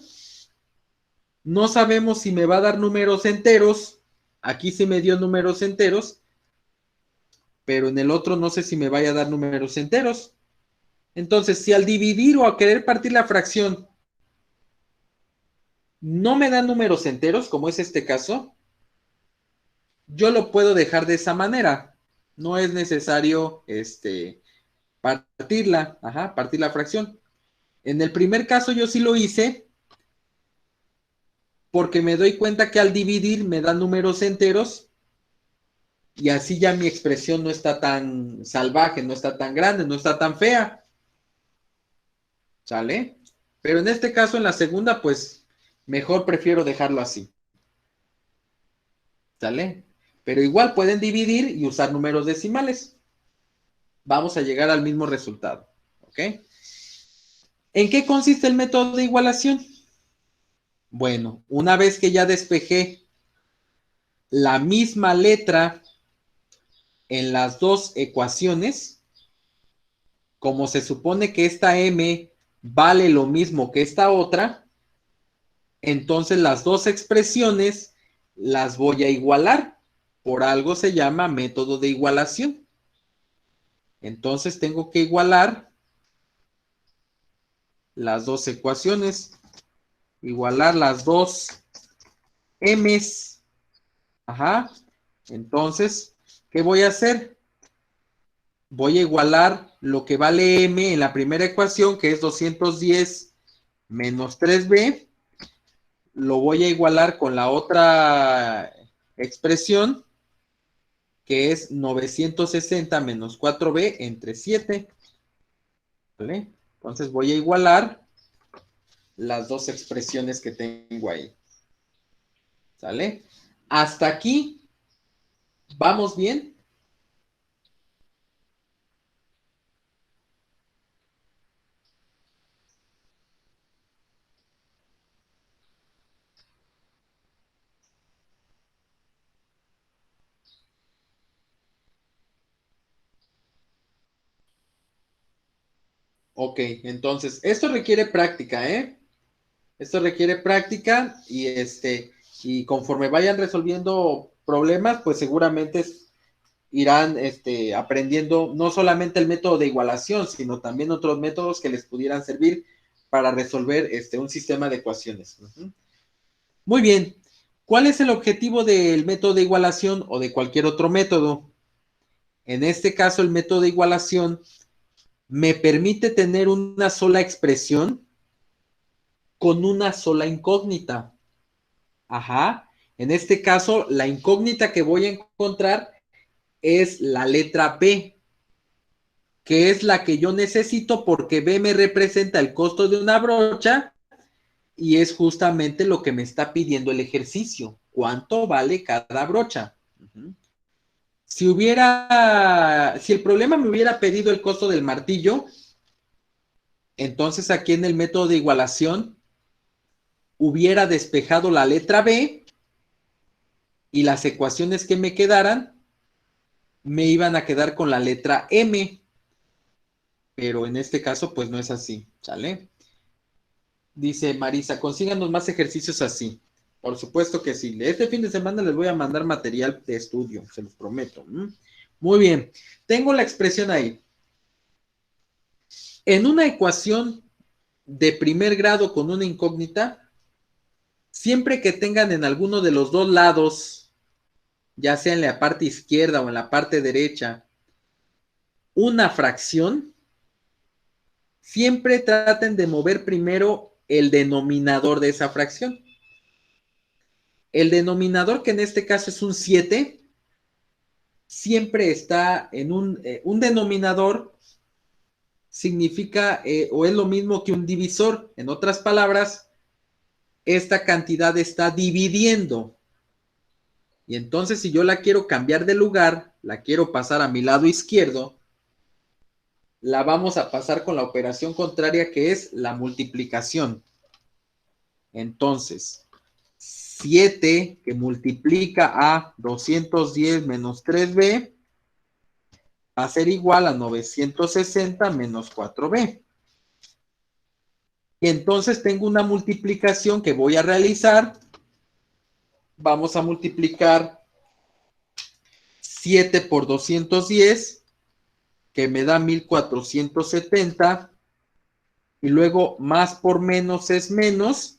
No sabemos si me va a dar números enteros. Aquí sí me dio números enteros, pero en el otro no sé si me vaya a dar números enteros. Entonces, si al dividir o a querer partir la fracción no me da números enteros, como es este caso, yo lo puedo dejar de esa manera. No es necesario partirla, partir la fracción. En el primer caso yo sí lo hice porque me doy cuenta que al dividir me da números enteros y así ya mi expresión no está tan salvaje, no está tan grande, no está tan fea. ¿Sale? Pero en este caso, en la segunda, pues mejor prefiero dejarlo así. ¿Sale? Pero igual pueden dividir y usar números decimales. Vamos a llegar al mismo resultado. ¿Ok? ¿En qué consiste el método de igualación? Bueno, una vez que ya despejé la misma letra en las dos ecuaciones, como se supone que esta m vale lo mismo que esta otra, entonces las dos expresiones las voy a igualar. Por algo se llama método de igualación. Entonces tengo que igualar las dos ecuaciones, igualar las dos m's. Entonces, ¿qué voy a hacer? Voy a igualar lo que vale m en la primera ecuación, que es 210 menos 3b. Lo voy a igualar con la otra expresión, que es 960 menos 4b entre 7. ¿Vale? Entonces voy a igualar las dos expresiones que tengo ahí. ¿Sale? Hasta aquí, ¿vamos bien? Ok, entonces, esto requiere práctica, ¿eh? Esto requiere práctica y conforme vayan resolviendo problemas, pues seguramente irán aprendiendo no solamente el método de igualación, sino también otros métodos que les pudieran servir para resolver un sistema de ecuaciones. Muy bien. ¿Cuál es el objetivo del método de igualación o de cualquier otro método? En este caso, el método de igualación me permite tener una sola expresión con una sola incógnita. En este caso, la incógnita que voy a encontrar es la letra B, que es la que yo necesito porque B me representa el costo de una brocha y es justamente lo que me está pidiendo el ejercicio. ¿Cuánto vale cada brocha? Si el problema me hubiera pedido el costo del martillo, entonces aquí en el método de igualación hubiera despejado la letra B y las ecuaciones que me quedaran me iban a quedar con la letra M, pero en este caso pues no es así, ¿sale? Dice Marisa, consíganos más ejercicios así. Por supuesto que sí. Este fin de semana les voy a mandar material de estudio, se los prometo. Muy bien. Tengo la expresión ahí. En una ecuación de primer grado con una incógnita, siempre que tengan en alguno de los dos lados, ya sea en la parte izquierda o en la parte derecha, una fracción, siempre traten de mover primero el denominador de esa fracción. El denominador, que en este caso es un 7, siempre está en un denominador, significa o es lo mismo que un divisor. En otras palabras, esta cantidad está dividiendo. Y entonces, si yo la quiero cambiar de lugar, la quiero pasar a mi lado izquierdo, la vamos a pasar con la operación contraria, que es la multiplicación. Entonces, 7 que multiplica a 210 menos 3b va a ser igual a 960 menos 4b. Y entonces tengo una multiplicación que voy a realizar. Vamos a multiplicar 7 por 210, que me da 1470. Y luego más por menos es menos.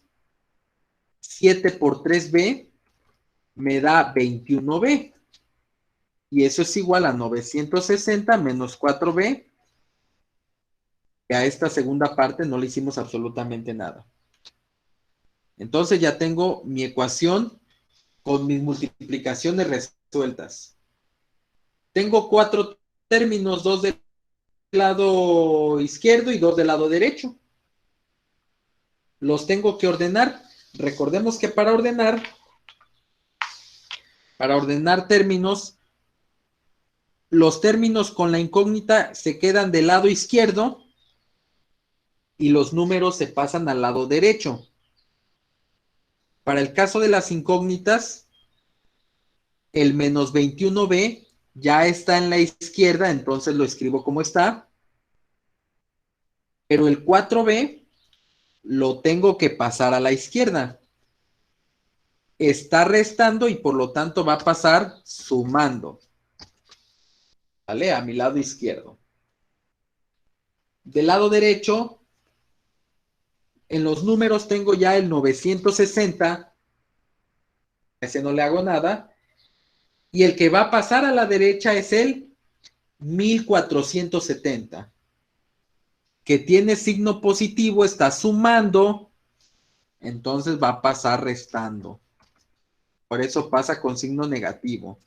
7 por 3b me da 21b. Y eso es igual a 960 menos 4b. Que a esta segunda parte no le hicimos absolutamente nada. Entonces ya tengo mi ecuación con mis multiplicaciones resueltas. Tengo 4 términos, 2 del lado izquierdo y 2 del lado derecho. Los tengo que ordenar. Recordemos que para ordenar términos, los términos con la incógnita se quedan del lado izquierdo y los números se pasan al lado derecho. Para el caso de las incógnitas, el menos 21b ya está en la izquierda, entonces lo escribo como está. Pero el 4b lo tengo que pasar a la izquierda. Está restando y por lo tanto va a pasar sumando. ¿Vale? A mi lado izquierdo. Del lado derecho, en los números tengo ya el 960. A ese no le hago nada. Y el que va a pasar a la derecha es el 1470. Que tiene signo positivo, está sumando. Entonces va a pasar restando. Por eso pasa con signo negativo.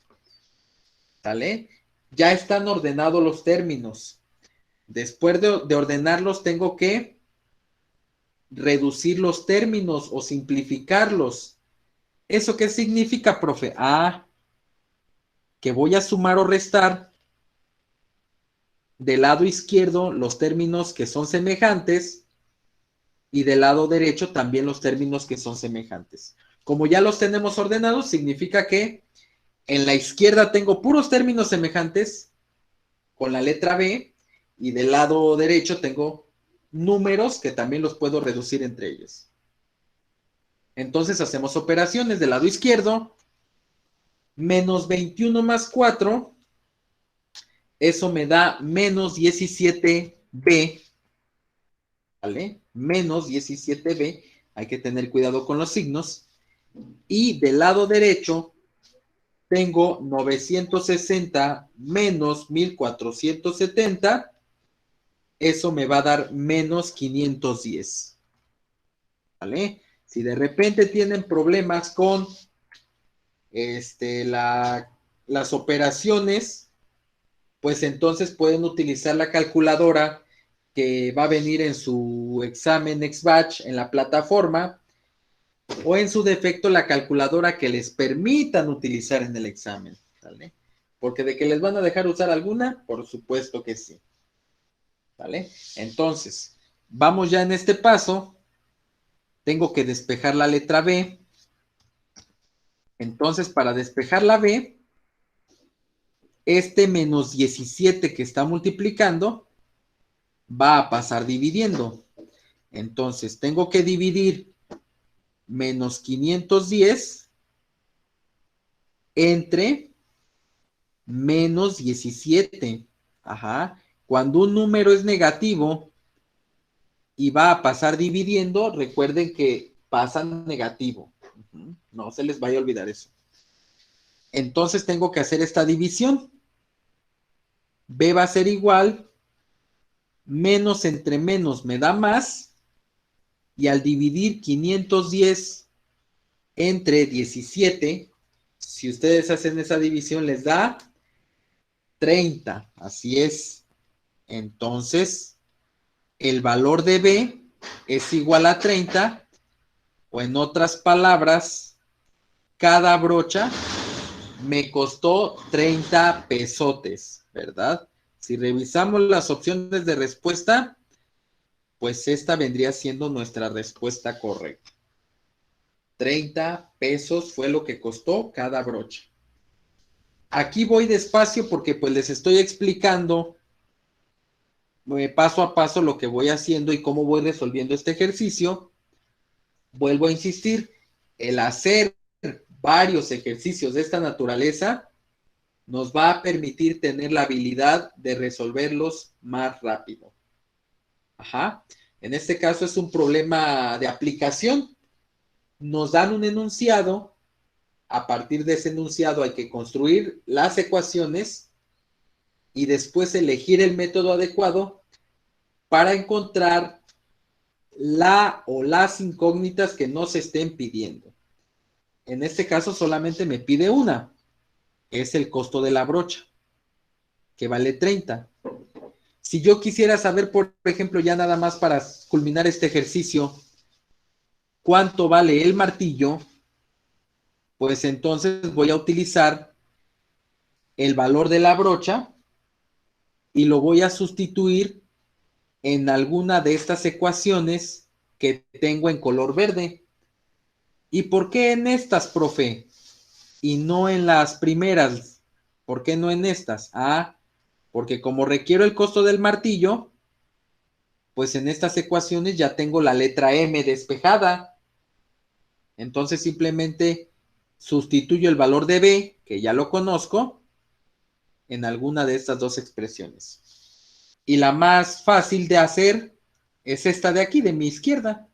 ¿Sale? Ya están ordenados los términos. Después de ordenarlos, tengo que reducir los términos o simplificarlos. ¿Eso qué significa, profe? Que voy a sumar o restar del lado izquierdo los términos que son semejantes y del lado derecho también los términos que son semejantes. Como ya los tenemos ordenados, significa que en la izquierda tengo puros términos semejantes con la letra B y del lado derecho tengo números que también los puedo reducir entre ellos. Entonces hacemos operaciones del lado izquierdo. Menos 21 más 4. Eso me da menos 17b. ¿Vale? Menos 17b. Hay que tener cuidado con los signos. Y del lado derecho tengo 960 menos 1470. Eso me va a dar menos 510. ¿Vale? Si de repente tienen problemas con las operaciones, pues entonces pueden utilizar la calculadora que va a venir en su examen XBatch en la plataforma, o en su defecto la calculadora que les permitan utilizar en el examen, ¿vale? Porque de que les van a dejar usar alguna, por supuesto que sí, ¿vale? Entonces, vamos ya en este paso. Tengo que despejar la letra B. Entonces, para despejar la B, este menos 17 que está multiplicando va a pasar dividiendo. Entonces, tengo que dividir menos 510 entre menos 17. Ajá. Cuando un número es negativo y va a pasar dividiendo, recuerden que pasa negativo. No se les vaya a olvidar eso. Entonces tengo que hacer esta división. B va a ser igual, menos entre menos me da más, y al dividir 510 entre 17, si ustedes hacen esa división les da 30, así es. Entonces, el valor de B es igual a 30, o en otras palabras, cada brocha me costó 30 pesotes, ¿verdad? Si revisamos las opciones de respuesta, pues esta vendría siendo nuestra respuesta correcta. 30 pesos fue lo que costó cada brocha. Aquí voy despacio porque pues les estoy explicando paso a paso lo que voy haciendo y cómo voy resolviendo este ejercicio. Vuelvo a insistir, el hacer varios ejercicios de esta naturaleza nos va a permitir tener la habilidad de resolverlos más rápido. Ajá. En este caso es un problema de aplicación. Nos dan un enunciado. A partir de ese enunciado hay que construir las ecuaciones y después elegir el método adecuado para encontrar la o las incógnitas que nos estén pidiendo. En este caso solamente me pide una. Es el costo de la brocha, que vale 30. Si yo quisiera saber, por ejemplo, ya nada más para culminar este ejercicio, cuánto vale el martillo, pues entonces voy a utilizar el valor de la brocha y lo voy a sustituir en alguna de estas ecuaciones que tengo en color verde. ¿Y por qué en estas, profe? Y no en las primeras. ¿Por qué no en estas? Ah, porque como requiero el costo del martillo, pues en estas ecuaciones ya tengo la letra M despejada. Entonces simplemente sustituyo el valor de B, que ya lo conozco, en alguna de estas dos expresiones. Y la más fácil de hacer es esta de aquí, de mi izquierda.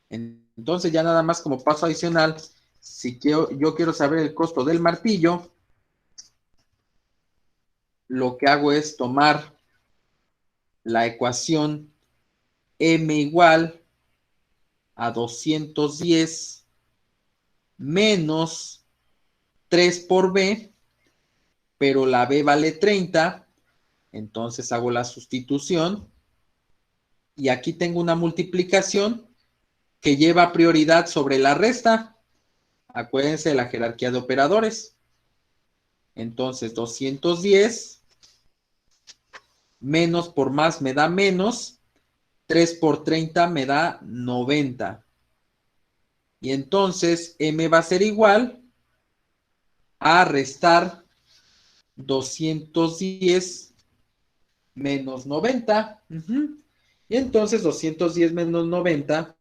Entonces ya nada más como paso adicional, si yo quiero saber el costo del martillo, lo que hago es tomar la ecuación M igual a 210 menos 3 por B, pero la B vale 30, entonces hago la sustitución y aquí tengo una multiplicación que lleva prioridad sobre la resta. Acuérdense de la jerarquía de operadores. Entonces 210 menos por más me da menos, 3 por 30 me da 90. Y entonces M va a ser igual a restar 210 menos 90. Y entonces 210 menos 90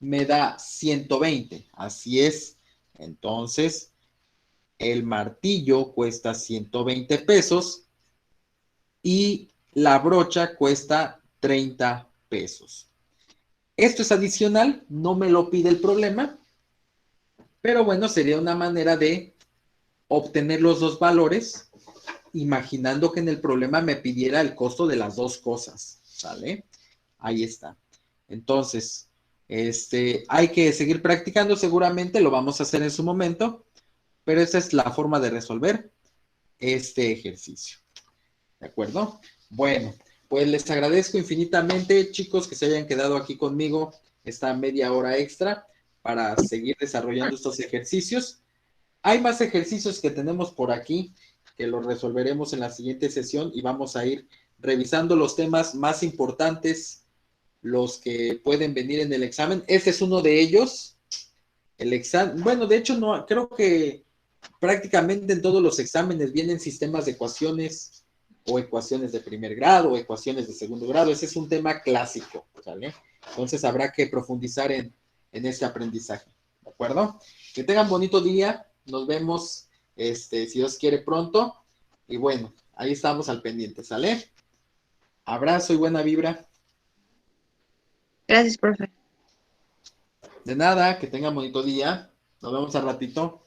me da 120. Así es. Entonces, el martillo cuesta 120 pesos y la brocha cuesta 30 pesos. Esto es adicional, no me lo pide el problema, pero bueno, sería una manera de obtener los dos valores, imaginando que en el problema me pidiera el costo de las dos cosas, ¿sale? Ahí está. Entonces, hay que seguir practicando, seguramente lo vamos a hacer en su momento, pero esa es la forma de resolver. este ejercicio. ¿De acuerdo? Bueno, pues les agradezco infinitamente, chicos, que se hayan quedado aquí conmigo esta media hora extra para seguir desarrollando estos ejercicios. Hay más ejercicios que tenemos por aquí que los resolveremos en la siguiente sesión y vamos a ir revisando los temas más importantes, los que pueden venir en el examen. Este es uno de ellos. El examen, bueno, de hecho, no, creo que prácticamente en todos los exámenes vienen sistemas de ecuaciones o ecuaciones de primer grado o ecuaciones de segundo grado. Ese es un tema clásico, ¿sale? Entonces habrá que profundizar en este aprendizaje, ¿de acuerdo? Que tengan bonito día. Nos vemos, si Dios quiere, pronto. Y bueno, ahí estamos al pendiente, ¿sale? Abrazo y buena vibra. Gracias, profe. De nada, que tengan bonito día. Nos vemos al ratito.